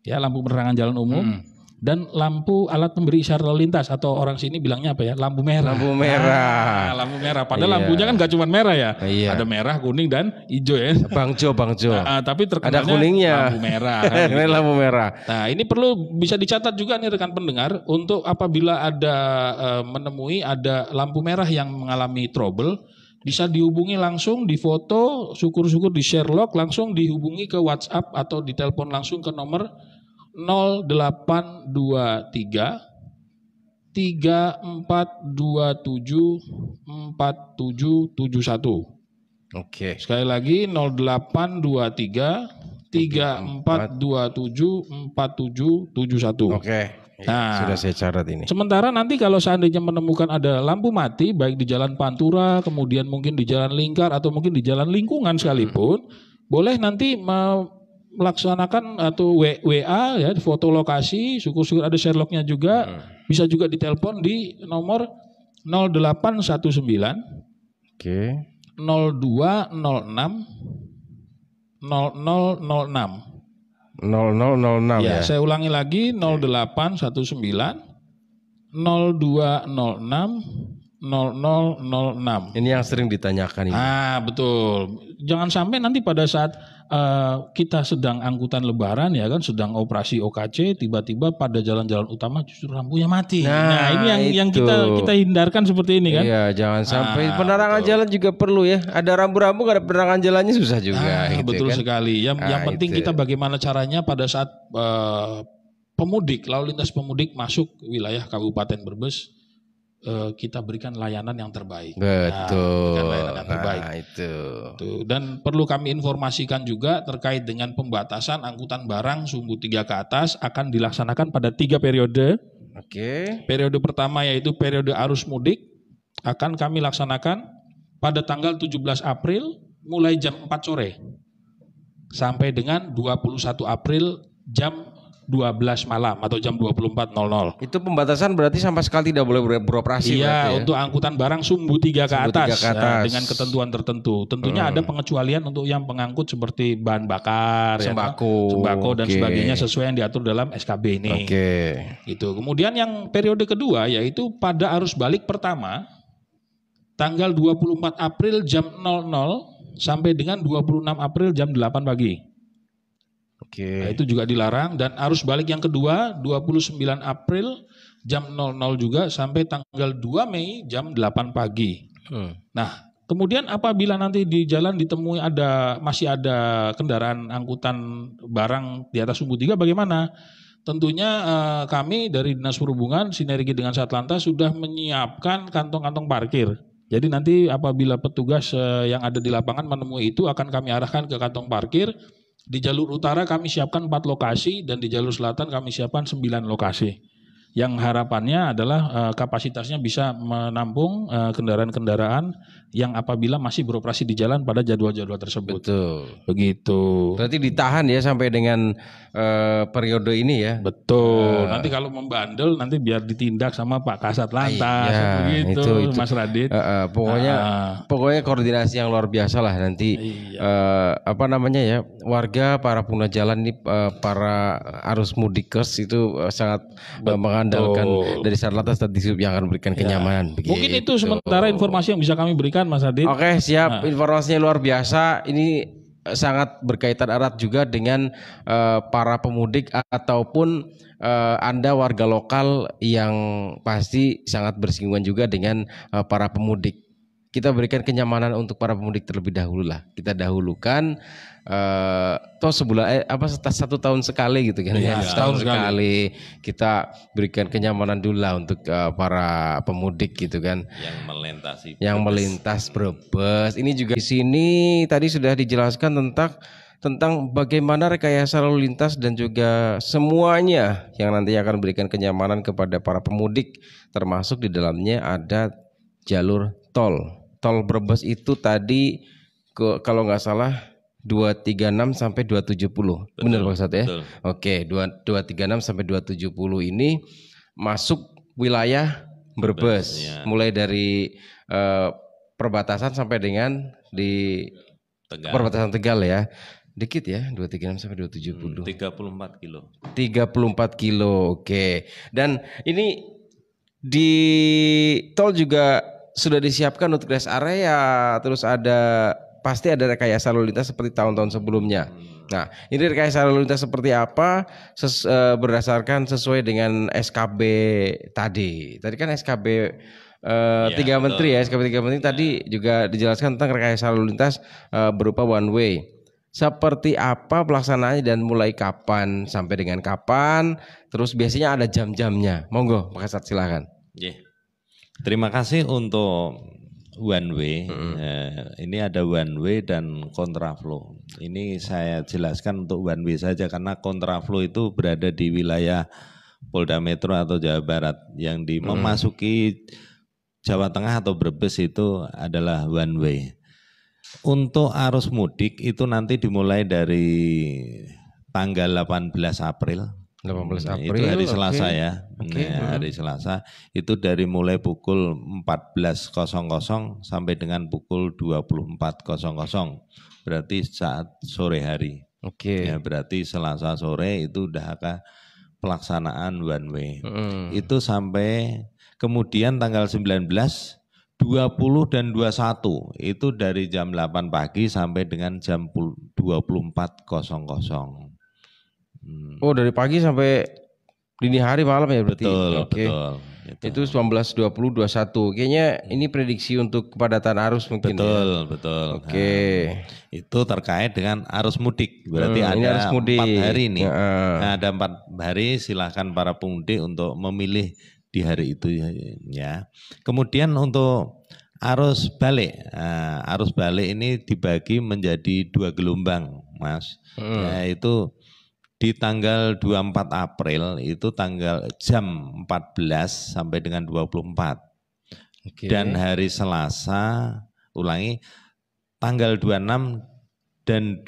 penerangan jalan umum dan lampu alat pemberi isyarat lalu lintas atau orang sini bilangnya apa ya, lampu merah. Lampu merah. Lampu merah. Padahal lampunya kan gak cuma merah ya, Iya. ada merah, kuning dan hijau ya. Bang Jo. Tapi terkenalnya Ada kuningnya. lampu merah. Ini lampu merah. Nah ini perlu bisa dicatat juga nih rekan pendengar untuk apabila ada menemui ada lampu merah yang mengalami trouble. Bisa dihubungi langsung, difoto, syukur-syukur di share log, langsung dihubungi ke WhatsApp atau ditelepon langsung ke nomor 0823 3427 4771. Oke. Sekali lagi 0823 3427 4771. Oke. Nah, Sudah saya catat ini. sementara nanti kalau seandainya menemukan ada lampu mati baik di Jalan Pantura, kemudian mungkin di Jalan Lingkar atau mungkin di Jalan Lingkungan sekalipun, boleh nanti melaksanakan atau WA ya, foto lokasi, syukur-syukur ada share lognya juga, bisa juga ditelepon di nomor 0819 Oke. 0206 0006. 0006 ya. Saya ulangi lagi 0819 0206 0006. Ini yang sering ditanyakan ini. Betul. Jangan sampai nanti pada saat kita sedang angkutan lebaran ya kan, sedang operasi OKC, tiba-tiba pada jalan-jalan utama justru lampunya mati. Nah ini yang kita hindarkan seperti ini kan. Iya, jangan sampai penerangan jalan juga perlu ya. Ada rambu-rambu nggak ada penerangan jalannya susah juga. Gitu Betul kan. sekali. Yang penting itu. kita bagaimana caranya pada saat pemudik, lalu lintas pemudik masuk wilayah Kabupaten Brebes, kita berikan layanan yang terbaik. Betul. Berikan layanan yang terbaik. Nah, itu. Tuh. Dan perlu kami informasikan juga terkait dengan pembatasan angkutan barang sumbu 3 ke atas akan dilaksanakan pada 3 periode. Oke. Periode pertama yaitu periode arus mudik akan kami laksanakan pada tanggal 17 April mulai jam 4 sore sampai dengan 21 April jam 12 malam atau jam 24.00. Itu pembatasan berarti sama sekali tidak boleh beroperasi. Iya, berarti ya? untuk angkutan barang sumbu 3 ke Sumbu atas, 3 ke atas. dengan ketentuan tertentu. Tentunya ada pengecualian untuk yang pengangkut seperti bahan bakar, Sembako. sembako dan Oke. sebagainya sesuai yang diatur dalam SKB ini. Oke. Itu. Kemudian yang periode kedua yaitu pada arus balik pertama tanggal 24 April jam 00 sampai dengan 26 April jam 8 pagi. Oke. Nah, itu juga dilarang. Dan arus balik yang kedua 29 April jam 00 juga sampai tanggal 2 Mei jam 8 pagi. Nah, kemudian apabila nanti di jalan ditemui masih ada kendaraan angkutan barang di atas sumbu 3 bagaimana? Tentunya kami dari Dinas Perhubungan sinergi dengan Satlantas sudah menyiapkan kantong-kantong parkir. Jadi nanti apabila petugas yang ada di lapangan menemui itu akan kami arahkan ke kantong parkir. Di jalur utara kami siapkan 4 lokasi dan di jalur selatan kami siapkan 9 lokasi. Yang harapannya adalah kapasitasnya bisa menampung kendaraan-kendaraan yang apabila masih beroperasi di jalan pada jadwal-jadwal tersebut. Betul. Begitu. Berarti ditahan ya sampai dengan periode ini ya. Betul. Nanti kalau membandel nanti biar ditindak sama Pak Kasat Lantas. Iya, Begitu itu. Mas Radit. Pokoknya koordinasi yang luar biasa lah nanti. Apa namanya ya, warga, para pengguna jalan ini, para arus mudikers itu sangat mengandalkan dari Satlantas dan Disub yang akan memberikan kenyamanan. Mungkin itu sementara informasi yang bisa kami berikan Mas Radit. Oke, siap. Informasinya luar biasa. Ini sangat berkaitan erat juga dengan para pemudik ataupun Anda warga lokal yang pasti sangat bersinggungan juga dengan para pemudik. Kita berikan kenyamanan untuk para pemudik terlebih dahulu lah. Kita dahulukan toh sebulan 1 tahun sekali gitu kan ya. Setahun sekali kita berikan kenyamanan dulu lah untuk para pemudik gitu kan. Yang melintas Brebes. Ini juga di sini tadi sudah dijelaskan tentang bagaimana rekayasa lalu lintas dan juga semuanya yang nanti akan berikan kenyamanan kepada para pemudik, termasuk di dalamnya ada jalur tol. Tol Brebes itu tadi kalau nggak salah 236 sampai 270. Benar Pak Sat ya? Betul. Oke, 236 sampai 270 ini masuk wilayah Brebes. Ya. Mulai dari perbatasan sampai dengan di perbatasan Tegal ya. Dikit ya, 236 sampai 270. 34 kilo. 34 kilo. Oke. Dan ini di tol juga sudah disiapkan untuk rest area, terus pasti ada rekayasa lalu lintas seperti tahun-tahun sebelumnya. Nah, ini rekayasa lalu lintas seperti apa? Berdasarkan sesuai dengan SKB tadi. Tadi kan SKB 3 Menteri ya, SKB 3 Menteri tadi juga dijelaskan tentang rekayasa lalu lintas berupa one way. Seperti apa pelaksanaannya dan mulai kapan sampai dengan kapan? Terus biasanya ada jam-jamnya. Monggo, Pak Kasat silakan. Terima kasih untuk one way. Ini ada one way dan kontraflow. Ini saya jelaskan untuk one way saja karena kontraflow itu berada di wilayah Polda Metro atau Jawa Barat. Yang memasuki Jawa Tengah atau Brebes itu adalah one way. Untuk arus mudik itu nanti dimulai dari tanggal 18 April. 18 April itu hari Selasa ya. Hari Selasa itu dari mulai pukul 14.00 sampai dengan pukul 24.00. Berarti saat sore hari. Ya, berarti Selasa sore itu udah pelaksanaan one way. Itu sampai kemudian tanggal 19, 20 dan 21 itu dari jam 8 pagi sampai dengan jam 24.00. Oh, dari pagi sampai dini hari malam ya berarti. Betul. Itu 19, 20, 21. Kayaknya ini prediksi untuk kepadatan arus mungkin. Betul. Itu terkait dengan arus mudik. Berarti ada arus mudik. 4 hari nih. Nah, ada 4 hari silahkan para pemudik untuk memilih di hari itu ya. Kemudian untuk arus balik. Arus balik ini dibagi menjadi 2 gelombang, Mas. Yaitu di tanggal 24 April itu jam 14 sampai dengan 24. Dan hari Selasa tanggal 26 dan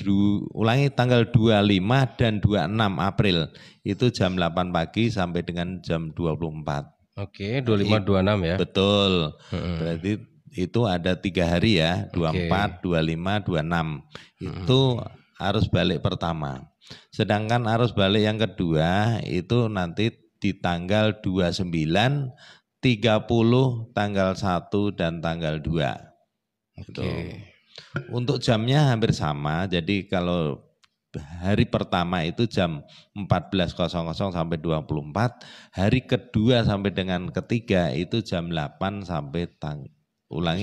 tanggal 25 dan 26 April itu jam 8 pagi sampai dengan jam 24. 25 26 ya. Betul. Berarti itu ada 3 hari ya, 24, 25, 26. Itu arus balik pertama. Sedangkan arus balik yang kedua itu nanti di tanggal 29, 30, tanggal 1 dan tanggal 2. Untuk jamnya hampir sama. Jadi kalau hari pertama itu jam 14.00 sampai 24, hari kedua sampai dengan ketiga itu jam 8 sampai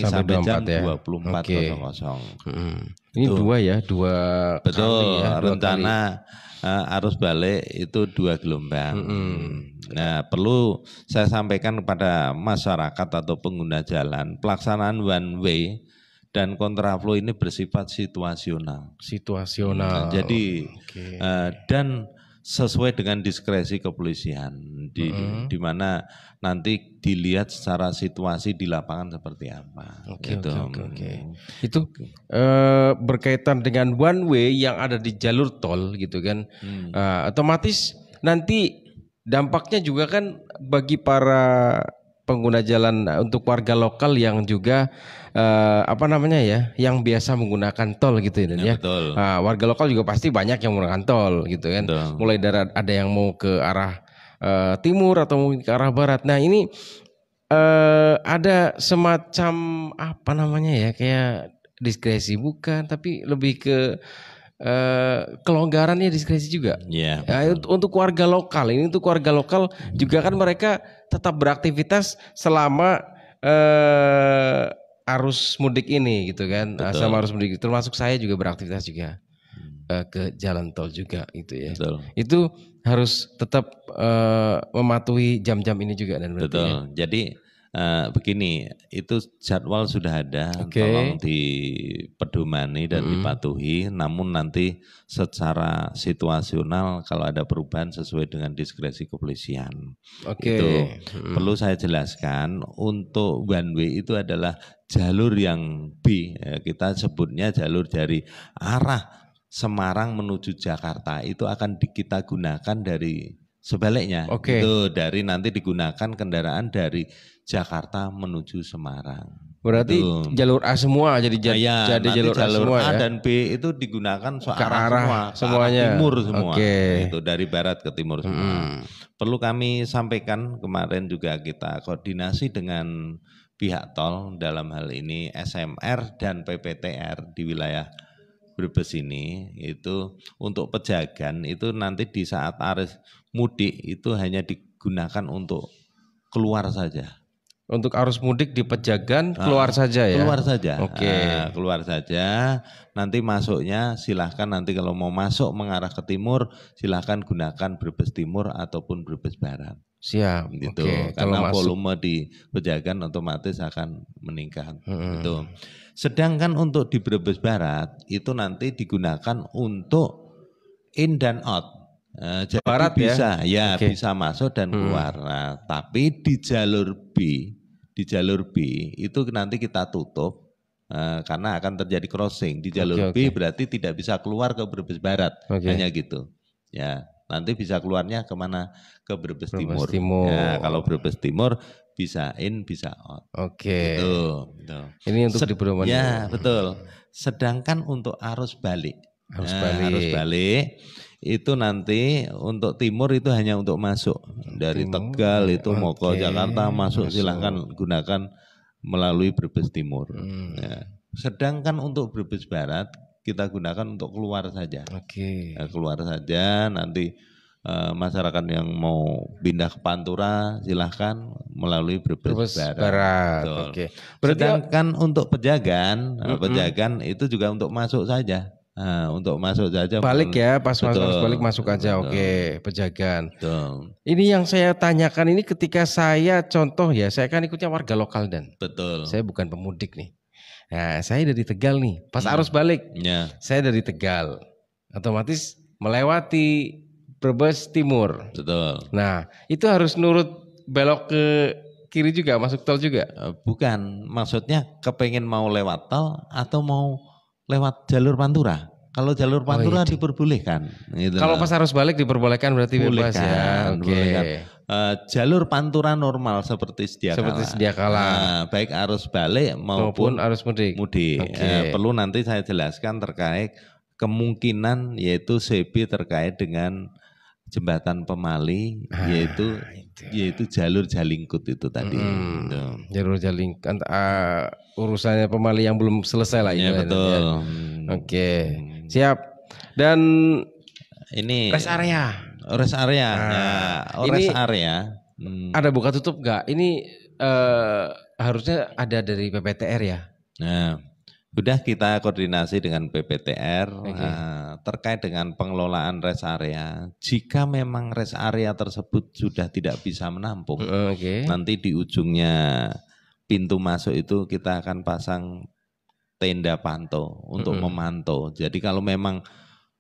sampai jam 24 ya. 24.00. Ini Tuh. dua Betul, kali ya. rencana arus balik itu 2 gelombang. Nah, perlu saya sampaikan kepada masyarakat atau pengguna jalan, pelaksanaan one way dan kontraflow ini bersifat situasional. Jadi dan sesuai dengan diskresi kepolisian di mana nanti dilihat secara situasi di lapangan seperti apa. Oke. Itu berkaitan dengan one way yang ada di jalur tol gitu kan. Otomatis nanti dampaknya juga kan bagi para pengguna jalan untuk warga lokal yang juga yang biasa menggunakan tol gitu ya. Betul. Warga lokal juga pasti banyak yang menggunakan tol gitu kan. Betul. Mulai dari ada yang mau ke arah timur atau mungkin ke arah barat. Nah ini ada semacam kayak diskresi bukan, tapi lebih ke kelonggarannya diskresi juga. Yeah, untuk warga lokal juga kan mereka tetap beraktivitas selama arus mudik ini gitu kan. Sama arus mudik, termasuk saya juga beraktivitas juga ke jalan tol juga gitu ya. Betul. Itu harus tetap mematuhi jam-jam ini juga dan betul. Ya? Jadi begini, itu jadwal sudah ada, tolong dipedomani dan dipatuhi. Namun nanti secara situasional kalau ada perubahan sesuai dengan diskresi kepolisian. Itu perlu saya jelaskan, untuk one way itu adalah jalur yang B, kita sebutnya jalur dari arah Semarang menuju Jakarta, itu akan kita gunakan dari sebaliknya. Itu dari nanti digunakan kendaraan dari Jakarta menuju Semarang. Berarti itu jalur A semua jadi jalur A semua A ya? dan B itu digunakan ke arah arah semuanya. timur semua. Itu dari barat ke timur semua. Perlu kami sampaikan, kemarin juga kita koordinasi dengan pihak tol, dalam hal ini SMR dan PPTR di wilayah Brebes ini, itu untuk pejagan itu nanti di saat arus mudik itu hanya digunakan untuk keluar saja. Untuk arus mudik di Pejagan keluar saja ya? Keluar saja. Keluar saja. Nanti masuknya silahkan, nanti kalau mau masuk mengarah ke timur silahkan gunakan Brebes Timur ataupun Brebes Barat. Siap. Gitu. Karena volume di Pejagan otomatis akan meningkat. Gitu. Sedangkan untuk di Brebes Barat itu nanti digunakan untuk in dan out. Jadi barat bisa bisa masuk dan keluar. Nah, tapi di jalur B itu nanti kita tutup karena akan terjadi crossing. Di jalur B berarti tidak bisa keluar ke Brebes Barat, hanya gitu. Ya, nanti bisa keluarnya kemana? Ke Brebes Timur. Ya, kalau Brebes Timur bisa in, bisa out. Gitu. Ini untuk dipedomani. Ya, betul. Sedangkan untuk arus balik itu nanti untuk timur itu hanya untuk masuk dari Tegal itu mau ke Jakarta masuk silahkan gunakan melalui Brebes Timur. Ya. Sedangkan untuk Brebes Barat kita gunakan untuk keluar saja. Ya, keluar saja, nanti masyarakat yang mau pindah ke Pantura silahkan melalui Brebes Barat. Sedangkan untuk pejagan itu juga untuk masuk saja. Untuk masuk saja. Balik ya, pas balik masuk aja. Pejagan. Ini yang saya tanyakan ini ketika saya contoh ya, saya kan ikutnya warga lokal dan. Saya bukan pemudik nih. Nah, saya dari Tegal nih. Pas arus balik, saya dari Tegal. Otomatis melewati Brebes Timur. Nah, itu harus nurut belok ke kiri juga, masuk tol juga? Bukan, maksudnya kepengen mau lewat tol atau mau lewat jalur Pantura. Kalau jalur Pantura diperbolehkan. Gitu. Kalau pas arus balik diperbolehkan berarti bebas ya. Jalur Pantura normal seperti sedia kala. Baik arus balik maupun arus mudik. Perlu nanti saya jelaskan terkait kemungkinan yaitu CB terkait dengan Jembatan Pemali, yaitu jalur Jalingkut itu tadi. Gitu. Jalur Jalingkut, urusannya Pemali yang belum selesai lah. Ya betul. Ya. Oke, siap. Dan ini rest area. Rest area. Rest area. Ada buka tutup nggak? Ini harusnya ada dari PPTR ya. Nah, sudah kita koordinasi dengan PPTR terkait dengan pengelolaan rest area. Jika memang rest area tersebut sudah tidak bisa menampung, nanti di ujungnya pintu masuk itu kita akan pasang tenda pantau untuk memantau. Jadi kalau memang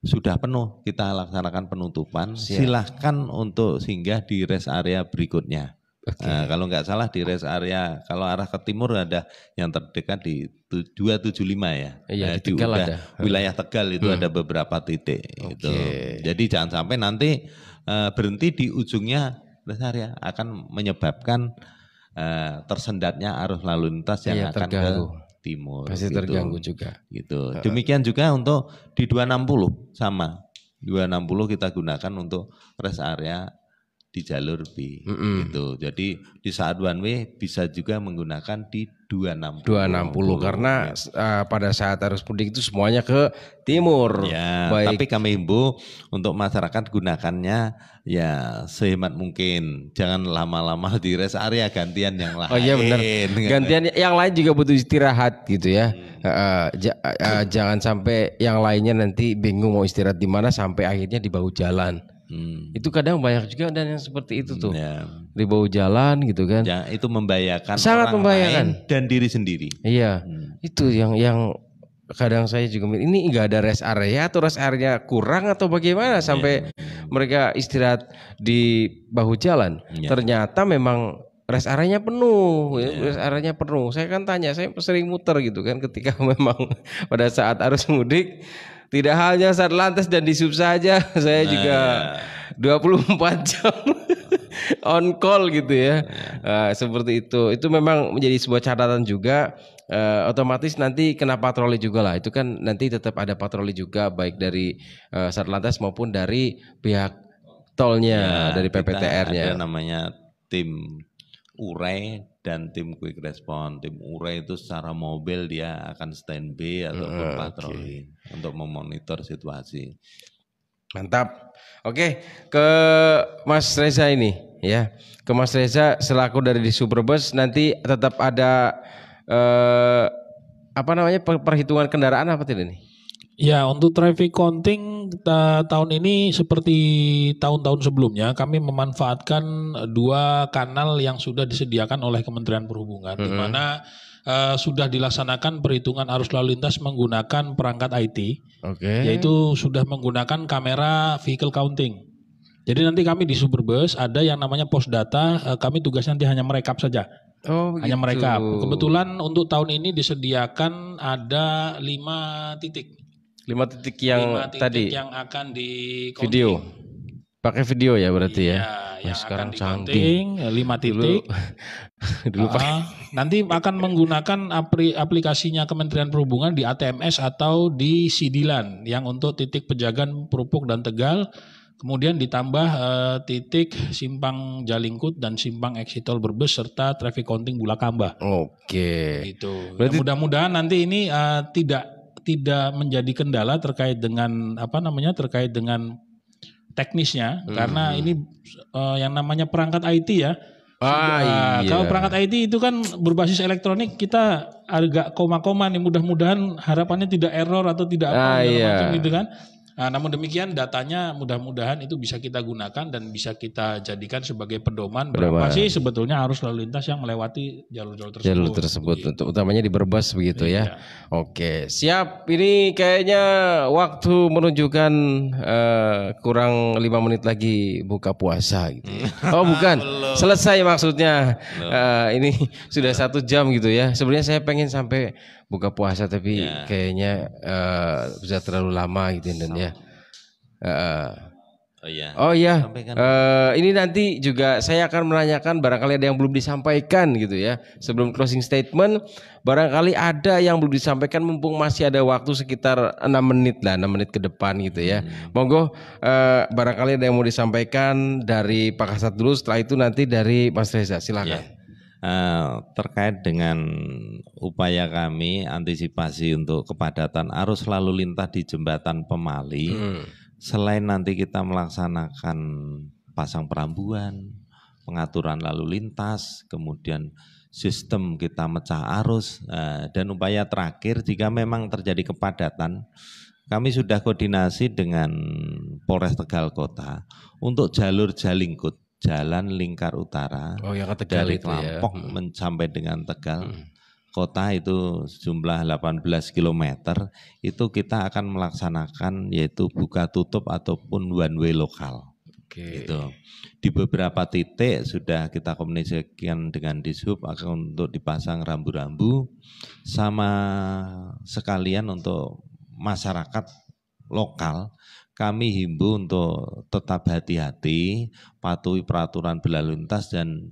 sudah penuh, kita laksanakan penutupan. Silahkan untuk singgah di rest area berikutnya. Nah, kalau nggak salah di rest area, kalau arah ke timur ada yang terdekat di 275 ya. Iya, di Tegal ada. Wilayah Tegal itu ada beberapa titik. Gitu. Jadi jangan sampai nanti berhenti di ujungnya rest area, akan menyebabkan tersendatnya arus lalu lintas yang akan terganggu. ke timur. Pasti gitu. terganggu juga. Gitu. Demikian juga untuk di 260 sama. 260 kita gunakan untuk rest area di jalur B. Gitu. Jadi di saat one way bisa juga menggunakan di 260. 260 karena pada saat arus mudik itu semuanya ke timur. Ya, tapi kami himbau untuk masyarakat gunakannya ya sehemat mungkin. Jangan lama-lama di rest area, gantian yang lain. Oh iya benar. Gantian yang lain juga butuh istirahat gitu ya. Jangan sampai yang lainnya nanti bingung mau istirahat di mana sampai akhirnya di bahu jalan. Itu kadang banyak juga dan yang seperti itu tuh di bawah jalan gitu kan. Ya, itu membahayakan sangat orang membahayakan lain dan diri sendiri. Iya, itu yang kadang saya juga ini nggak ada rest area atau rest area kurang atau bagaimana sampai mereka istirahat di bahu jalan. Ternyata memang rest areanya penuh, rest areanya penuh. Saya kan tanya, saya sering muter gitu kan ketika memang pada saat arus mudik. Tidak hanya Satlantas dan di sub saja, saya juga 24 jam on call gitu ya. Seperti itu. Itu memang menjadi sebuah catatan juga. Otomatis nanti kena patroli juga lah. Itu kan nanti tetap ada patroli juga baik dari Satlantas maupun dari pihak tolnya, dari PPTR-nya. Ada namanya tim urai dan tim quick response. Tim urai itu secara mobil dia akan standby ataupun patroli untuk memonitor situasi. Mantap. Oke, ke Mas Reza ini ya. Ke Mas Reza selaku dari di Superbus nanti tetap ada perhitungan kendaraan apa tidak nih? Ya, untuk traffic counting tahun ini seperti tahun-tahun sebelumnya kami memanfaatkan 2 kanal yang sudah disediakan oleh Kementerian Perhubungan di mana sudah dilaksanakan perhitungan arus lalu lintas menggunakan perangkat IT. Yaitu sudah menggunakan kamera vehicle counting. Jadi nanti kami di Superbus ada yang namanya pos data, kami tugasnya nanti hanya merekap saja. Hanya merekap. Kebetulan untuk tahun ini disediakan ada 5 titik. 5 titik yang 5 titik tadi yang akan di video. Pakai video ya berarti ya. Yang sekarang akan canggih. 5 titik. Dulu nanti akan menggunakan aplikasinya Kementerian Perhubungan di ATMS atau di Sidilan yang untuk titik Pejagan, Perupuk dan Tegal. Kemudian ditambah titik simpang Jalingkut dan simpang Eksitol Brebes serta traffic counting Bulakamba. Gitu. Berarti mudah-mudahan nanti ini tidak menjadi kendala terkait dengan terkait dengan teknisnya karena ini yang namanya perangkat IT ya. Kalau perangkat IT itu kan berbasis elektronik kita agak koma-koma nih, mudah-mudahan harapannya tidak error atau tidak macam gitu kan. Namun demikian datanya mudah-mudahan itu bisa kita gunakan dan bisa kita jadikan sebagai pedoman berapa sih sebetulnya arus lalu lintas yang melewati jalur-jalur tersebut. Untuk utamanya di Brebes begitu ya. Oke, siap. Ini kayaknya waktu menunjukkan kurang 5 menit lagi buka puasa gitu ya. Oh bukan, selesai maksudnya. Ini sudah 1 jam gitu ya. Sebenarnya saya pengen sampai buka puasa tapi kayaknya bisa terlalu lama gitu dan ya. Oh iya. Oh iya, Sampaikan. ini nanti juga saya akan menanyakan barangkali ada yang belum disampaikan gitu ya. Sebelum closing statement, barangkali ada yang belum disampaikan mumpung masih ada waktu sekitar 6 menit lah, 6 menit ke depan gitu ya. Monggo barangkali ada yang mau disampaikan dari Pak Kasat dulu, setelah itu nanti dari Mas Reza, silakan. Terkait dengan upaya kami antisipasi untuk kepadatan arus lalu lintas di jembatan Pemali, selain nanti kita melaksanakan pasang perambuan, pengaturan lalu lintas, kemudian sistem kita mecah arus, dan upaya terakhir jika memang terjadi kepadatan, kami sudah koordinasi dengan Polres Tegal Kota untuk jalur Jalingkut, Jalan Lingkar Utara, Oh yang ke Tegal dari itu ya. Klampok sampai dengan Tegal. Kota itu jumlah 18 km, itu kita akan melaksanakan yaitu buka tutup ataupun one way lokal. Oke. Gitu. Di beberapa titik sudah kita komunikasikan dengan Dishub akan untuk dipasang rambu-rambu, sama sekalian untuk masyarakat lokal kami himbau untuk tetap hati-hati, patuhi peraturan berlalu lintas, dan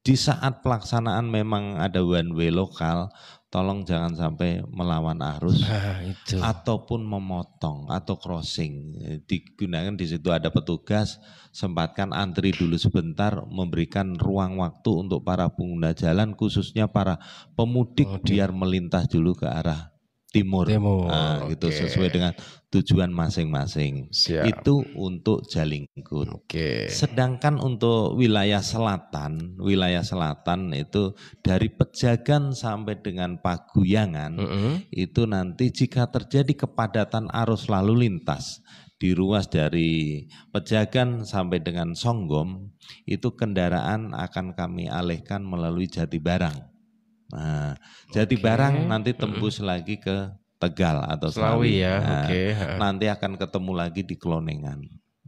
di saat pelaksanaan memang ada one way lokal, tolong jangan sampai melawan arus Itu. ataupun memotong atau crossing. Digunakan di situ ada petugas, sempatkan antri dulu sebentar, memberikan ruang waktu untuk para pengguna jalan khususnya para pemudik biar melintas dulu ke arah timur. Nah, gitu sesuai dengan tujuan masing-masing. Siap. Itu untuk Jalingkut. Oke. Sedangkan untuk wilayah selatan itu dari Pejagan sampai dengan Paguyangan, itu nanti jika terjadi kepadatan arus lalu lintas di ruas dari Pejagan sampai dengan Songgom, itu kendaraan akan kami alihkan melalui Jatibarang. Nah, Jatibarang nanti tembus lagi ke Tegal atau Slawi ya. Nah, Oke. nanti akan ketemu lagi di Klonengan.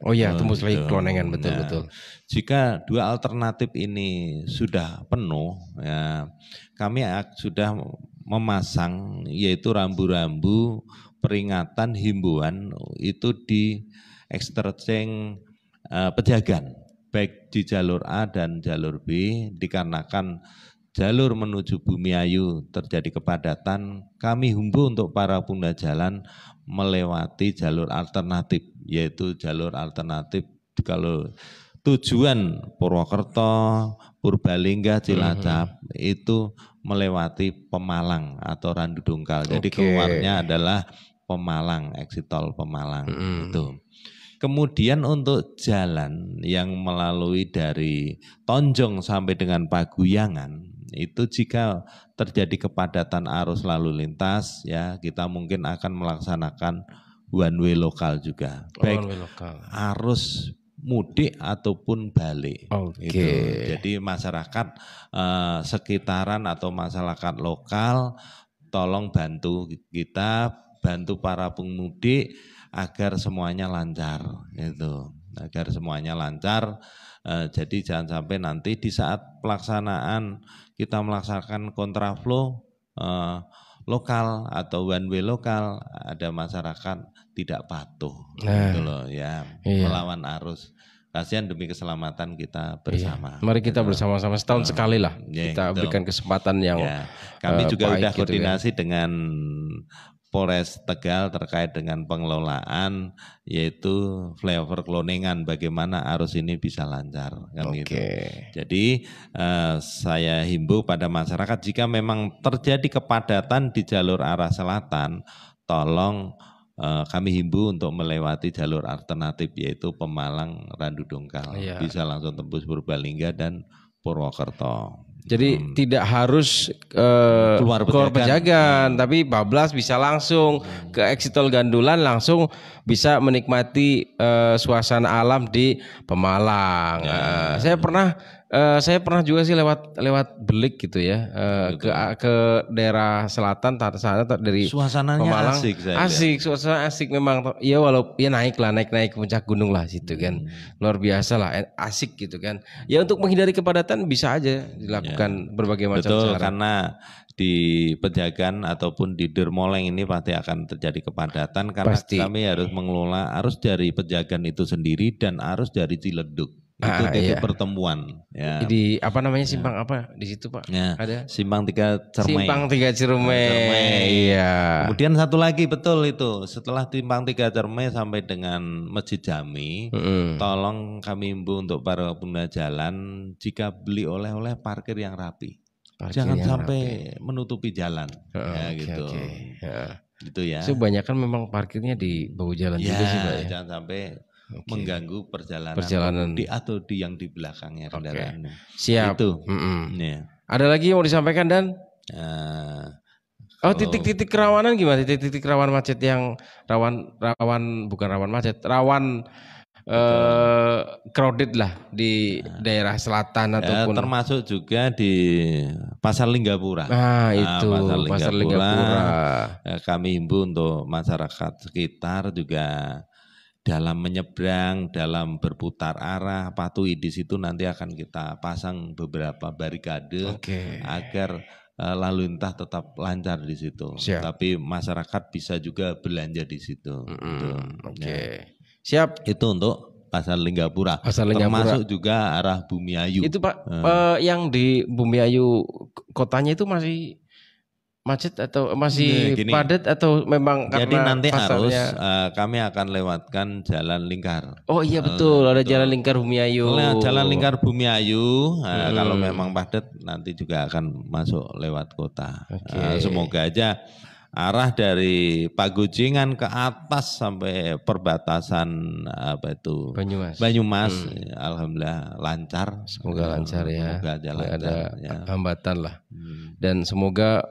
Oh iya, tembus lagi Gitu. Klonengan, betul Nah, betul. Jika dua alternatif ini sudah penuh, ya kami sudah memasang yaitu rambu-rambu peringatan himbauan itu di eksterceng Pejagan, baik di jalur A dan jalur B, dikarenakan jalur menuju Bumiayu terjadi kepadatan, kami himbau untuk para pengguna jalan melewati jalur alternatif, yaitu jalur alternatif kalau tujuan Purwokerto, Purbalingga, Cilacap itu melewati Pemalang atau Randu Dongkal. Jadi keluarnya adalah Pemalang, exit tol Pemalang itu. Kemudian untuk jalan yang melalui dari Tonjong sampai dengan Paguyangan, itu jika terjadi kepadatan arus lalu lintas, ya kita mungkin akan melaksanakan one way lokal juga, baik arus mudik ataupun balik. Gitu. Jadi masyarakat sekitaran atau masyarakat lokal, tolong bantu kita, bantu para pemudik agar semuanya lancar, gitu. Agar semuanya lancar. Jadi jangan sampai nanti di saat pelaksanaan kita melaksanakan kontraflow lokal atau one way lokal, ada masyarakat tidak patuh, gitu loh ya, melawan arus. Kasihan demi keselamatan kita bersama. Mari kita bersama-sama setahun sekali lah kita berikan kesempatan yang kami juga sudah gitu koordinasi dengan Polres Tegal terkait dengan pengelolaan yaitu flyover Klonengan, bagaimana arus ini bisa lancar kan gitu. Jadi saya himbau pada masyarakat jika memang terjadi kepadatan di jalur arah selatan, tolong kami himbau untuk melewati jalur alternatif yaitu Pemalang, Randu Dongkal, bisa langsung tembus Purbalingga dan Purwokerto. Jadi tidak harus keluar Pejagan, tapi bablas bisa langsung ke exit tol Gandulan, langsung bisa menikmati suasana alam di Pemalang. Saya pernah Saya pernah juga sih lewat Belik gitu ya, ke daerah selatan sana dari Suasananya Pemalang. asik saya lihat. Asik, suasana asik memang. Ya walau ya naik ke puncak gunung lah situ kan, luar biasa lah, asik gitu kan. Ya untuk menghindari kepadatan bisa aja dilakukan berbagai macam Betul, cara. karena di Pejagan ataupun di Dermoleng ini pasti akan terjadi kepadatan karena Pasti. kami harus mengelola arus dari Pejagan itu sendiri dan arus dari Ciledug. Itu titik iya. pertemuan. Ya. Di apa namanya simpang apa di situ Pak? Ya, Ada Simpang 3 Cermai. Simpang 3 Cermai. Iya. Kemudian satu lagi betul itu, setelah Simpang 3 Cermai sampai dengan Masjid Jami, tolong kami himbau untuk para pengguna jalan jika beli oleh-oleh parkir yang rapi. Jangan sampai menutupi jalan. Ya gitu. Ya. Gitu ya. Kebanyakan memang parkirnya di bawah jalan juga sih Pak ya. Jangan sampai mengganggu perjalanan pengemudi atau yang di belakangnya kendaraan. Siap. Itu. Ya. Ada lagi yang mau disampaikan Dan? Titik-titik kerawanan gimana? Titik-titik rawan macet yang bukan rawan macet, rawan crowded lah di daerah selatan ataupun termasuk juga di Pasar Linggapura. Itu Pasar Linggapura. Kami himbau untuk masyarakat sekitar juga dalam menyeberang, dalam berputar arah, patuhi di situ nanti akan kita pasang beberapa barikade agar lalu lintas tetap lancar di situ. Siap. Tapi masyarakat bisa juga belanja di situ. Siap. Itu untuk Pasar Linggapura. Termasuk juga arah Bumiayu. Itu Pak, yang di Bumiayu kotanya itu masih macet atau masih padat atau memang jadi karena nanti pasarnya... harus kami akan lewatkan jalan lingkar. Oh iya betul, ada jalan lingkar Bumiayu. Jalan lingkar Bumiayu, kalau memang padat nanti juga akan masuk lewat kota. Semoga aja arah dari Pagucingan ke atas sampai perbatasan Banyumas, alhamdulillah lancar. Semoga lancar ya. Semoga lancar, ada hambatan lah. Dan semoga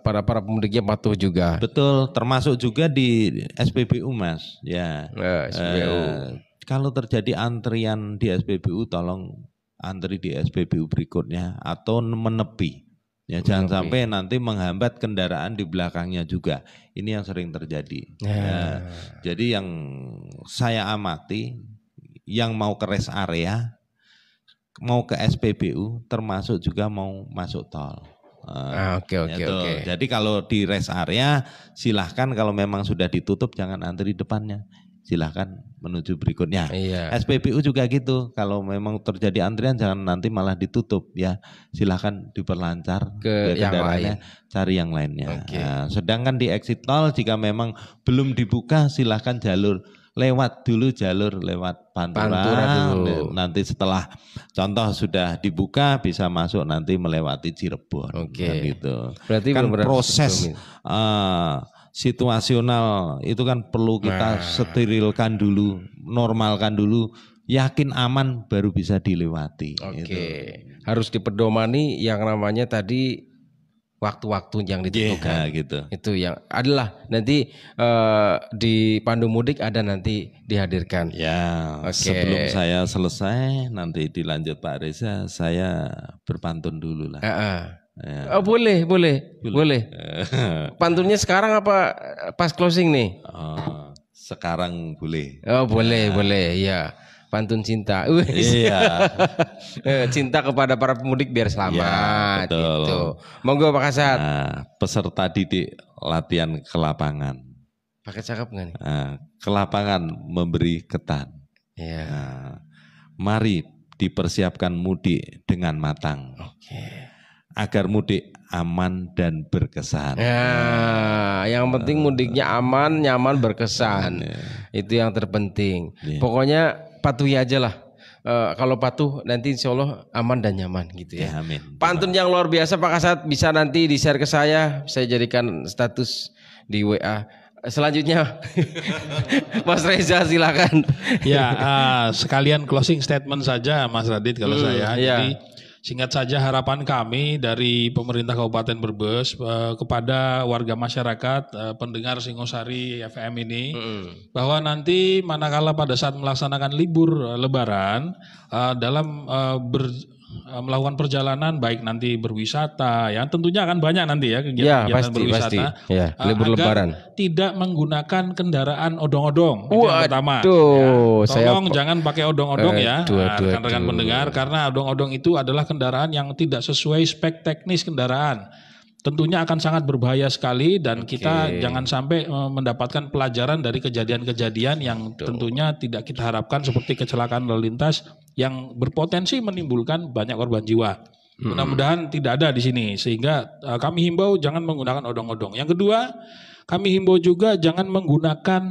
para pemudiknya patuh juga. Betul, termasuk juga di SPBU Mas. Ya. SPBU. Kalau terjadi antrian di SPBU, tolong antri di SPBU berikutnya atau menepi. Ya, jangan sampai nanti menghambat kendaraan di belakangnya juga. Ini yang sering terjadi. Jadi yang saya amati, yang mau ke rest area, mau ke SPBU, termasuk juga mau masuk tol. Oke. Jadi kalau di rest area silahkan, kalau memang sudah ditutup jangan antri depannya, silahkan menuju berikutnya. SPBU juga gitu, kalau memang terjadi antrian jangan nanti malah ditutup ya, silahkan diperlancar ke yang lain, cari yang lainnya. Sedangkan di exit tol jika memang belum dibuka silahkan lewat Pantura dulu. Nanti setelah contoh sudah dibuka bisa masuk nanti melewati Cirebon. Gitu. Berarti kan proses situasional itu kan perlu kita sterilkan dulu, normalkan dulu, yakin aman baru bisa dilewati. Gitu. Harus dipedomani yang namanya tadi waktu-waktu yang ditentukan. Gitu. Itu yang adalah nanti di Pandu Mudik ada nanti dihadirkan. Sebelum saya selesai nanti dilanjut Pak Reza, saya berpantun dulu lah. Boleh. Pantunnya sekarang apa pas closing nih? Sekarang boleh. Boleh, ya. Pantun cinta. Cinta kepada para pemudik biar selamat. Gitu. Monggo Pak Kasat. Peserta didik latihan ke lapangan. Pakai cakep nggak nih? Ke lapangan memberi ketan. Mari dipersiapkan mudik dengan matang. Agar mudik aman dan berkesan. Yang penting mudiknya aman, nyaman, berkesan. Itu yang terpenting. Pokoknya patuhi aja lah. Kalau patuh nanti insya Allah aman dan nyaman gitu ya. Amin. Pantun yang luar biasa Pak Kasat, bisa nanti di share ke saya jadikan status di WA. Selanjutnya Mas Reza silakan. Sekalian closing statement saja Mas Radit kalau saya. Jadi singkat saja harapan kami dari pemerintah Kabupaten Brebes kepada warga masyarakat pendengar Singosari FM ini bahwa nanti manakala pada saat melaksanakan libur Lebaran dalam melakukan perjalanan baik nanti berwisata ya tentunya akan banyak nanti ya Ya, kegiatan-kegiatan pasti. berwisata Ya, libur agar lebaran. tidak menggunakan kendaraan odong-odong itu yang pertama ya. Waduh, Tolong jangan pakai odong-odong ya rekan-rekan aduh. pendengar karena odong-odong itu adalah kendaraan yang tidak sesuai spek teknis kendaraan. Tentunya akan sangat berbahaya sekali dan kita jangan sampai mendapatkan pelajaran dari kejadian-kejadian yang tentunya tidak kita harapkan seperti kecelakaan lalu lintas yang berpotensi menimbulkan banyak korban jiwa. Mudah-mudahan tidak ada di sini sehingga kami himbau jangan menggunakan odong-odong. Yang kedua, kami himbau juga jangan menggunakan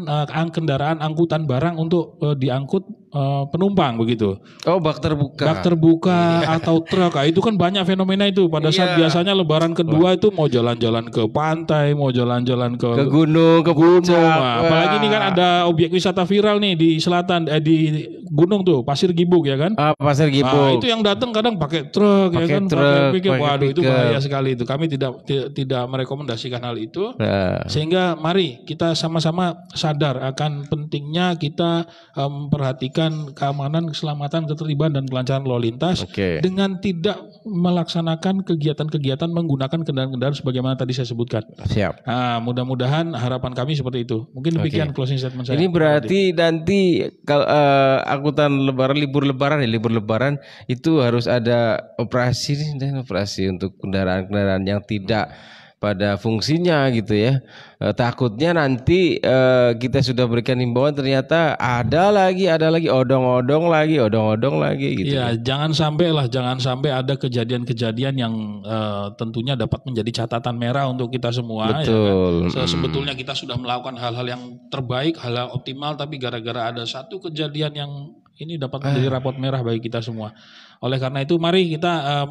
kendaraan angkutan barang untuk diangkut penumpang begitu. Oh, bak terbuka. Bak terbuka atau truk, itu kan banyak fenomena itu pada saat biasanya Lebaran kedua itu mau jalan-jalan ke pantai, mau jalan-jalan ke gunung, ke puncak. Nah, apalagi ini kan ada objek wisata viral nih di selatan di gunung tuh Pasir Gibug ya kan. Pasir Gibug. Itu yang datang kadang pakai truk ya kan, pakai pickup. Waduh itu bahaya sekali itu. Kami tidak merekomendasikan hal itu. Sehingga mari kita sama-sama sadar akan pentingnya kita memperhatikan keamanan, keselamatan, ketertiban dan kelancaran lalu lintas dengan tidak melaksanakan kegiatan-kegiatan menggunakan kendaraan-kendaraan sebagaimana tadi saya sebutkan. Siap. Nah, mudah-mudahan harapan kami seperti itu. Mungkin demikian closing statement saya. Ini berarti nanti kalau angkutan lebaran, libur lebaran itu harus ada operasi untuk kendaraan-kendaraan yang tidak pada fungsinya gitu ya. Takutnya nanti kita sudah berikan himbauan ternyata ada lagi odong-odong lagi gitu. Iya, jangan sampai ada kejadian-kejadian yang tentunya dapat menjadi catatan merah untuk kita semua. Betul. Ya kan? Sebetulnya kita sudah melakukan hal-hal yang terbaik, hal yang optimal, tapi gara-gara ada satu kejadian yang ini dapat menjadi rapot merah bagi kita semua. Oleh karena itu mari kita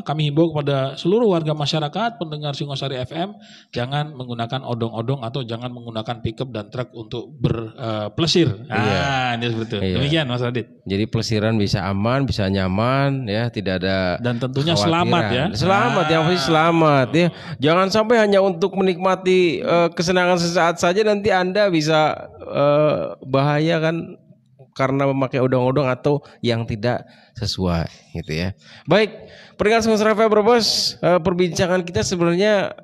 kami himbau kepada seluruh warga masyarakat pendengar Singosari FM jangan menggunakan odong-odong atau jangan menggunakan pickup dan truk untuk berplesir. Ini seperti itu. Demikian Mas Radit. Jadi pelesiran bisa aman, bisa nyaman ya, tidak ada dan tentunya selamat ya. Selamat yang pasti selamat ya. Jangan sampai hanya untuk menikmati kesenangan sesaat saja nanti Anda bisa bahaya kan karena memakai odong-odong atau yang tidak sesuai gitu ya. Baik, pendengar Singosari FM Brebes, perbincangan kita sebenarnya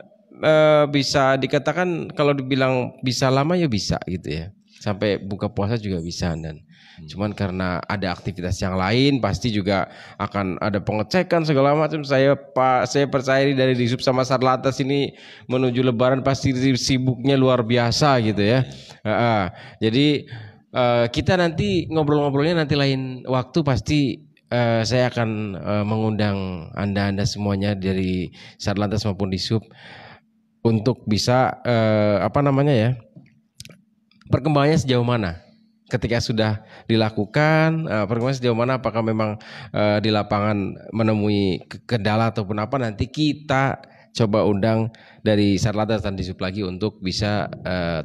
bisa dikatakan kalau dibilang bisa lama ya bisa gitu ya. Sampai buka puasa juga bisa dan cuman karena ada aktivitas yang lain pasti juga akan ada pengecekan segala macam. Saya percaya dari Disub sama Satlantas ini menuju Lebaran pasti sibuknya luar biasa gitu ya. Jadi kita nanti ngobrol-ngobrolnya nanti lain waktu pasti saya akan mengundang anda semuanya dari Satlantas maupun Disub untuk bisa perkembangannya sejauh mana ketika sudah dilakukan, perkembangan sejauh mana, apakah memang di lapangan menemui kendala ataupun apa, nanti kita coba undang dari Satlantas dan Disub lagi untuk bisa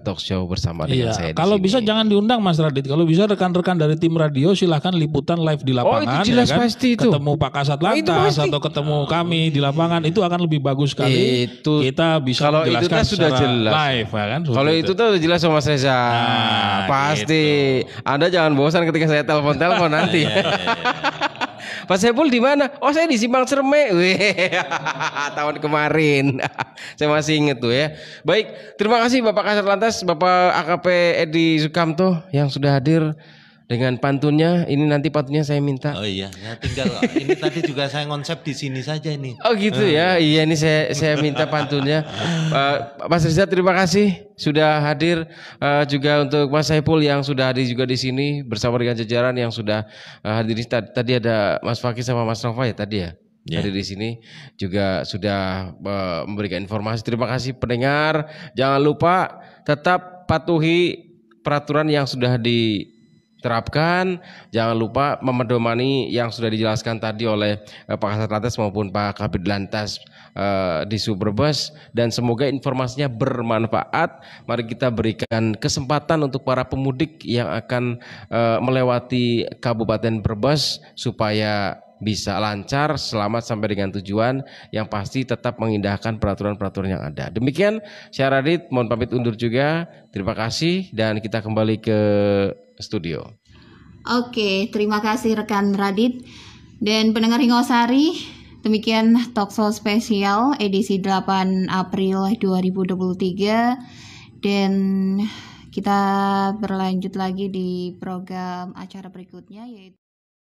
talk show bersama dengan saya. Kalau bisa jangan diundang Mas Radit. Kalau bisa rekan-rekan dari tim radio silahkan liputan live di lapangan. Itu jelas ya kan? Pasti itu. Ketemu Pak Kasat Lantas atau ketemu kami di lapangan itu akan lebih bagus sekali. Kita bisa kalau menjelaskan itu sudah jelas live ya kan. Kalau itu tuh udah jelas sama Mas Reza. Pasti. Gitu. Anda jangan bosan ketika saya telepon nanti. Pak Saiful di mana? Oh, saya di Simpang Cerme. Tahun kemarin. Saya masih ingat tuh ya. Baik, terima kasih Bapak Kasat Lantas, Bapak AKP Edi Sukamto yang sudah hadir dengan pantunnya. Ini nanti pantunnya saya minta. Oh iya, ya tinggal ini tadi juga saya konsep di sini saja ini. Oh gitu ya. Iya, ini saya minta pantunnya. Mas Reza terima kasih sudah hadir, juga untuk Mas Saiful yang sudah hadir juga di sini bersama dengan jajaran yang sudah hadir. Tadi ada Mas Fakih sama Mas Nova ya tadi ya. Hadir di sini juga sudah memberikan informasi. Terima kasih pendengar. Jangan lupa tetap patuhi peraturan yang sudah diterapkan. Jangan lupa memedomani yang sudah dijelaskan tadi oleh Pak Kasat Lantas maupun Pak Kabid Lantas Disub Brebes, dan semoga informasinya bermanfaat. Mari kita berikan kesempatan untuk para pemudik yang akan melewati Kabupaten Brebes supaya bisa lancar, selamat sampai dengan tujuan, yang pasti tetap mengindahkan peraturan-peraturan yang ada. Demikian saya Radit, mohon pamit undur juga. Terima kasih dan kita kembali ke studio. Oke, terima kasih rekan Radit. Dan pendengar Hingosari, demikian Talkshow spesial edisi 8 April 2023. Dan kita berlanjut lagi di program acara berikutnya, yaitu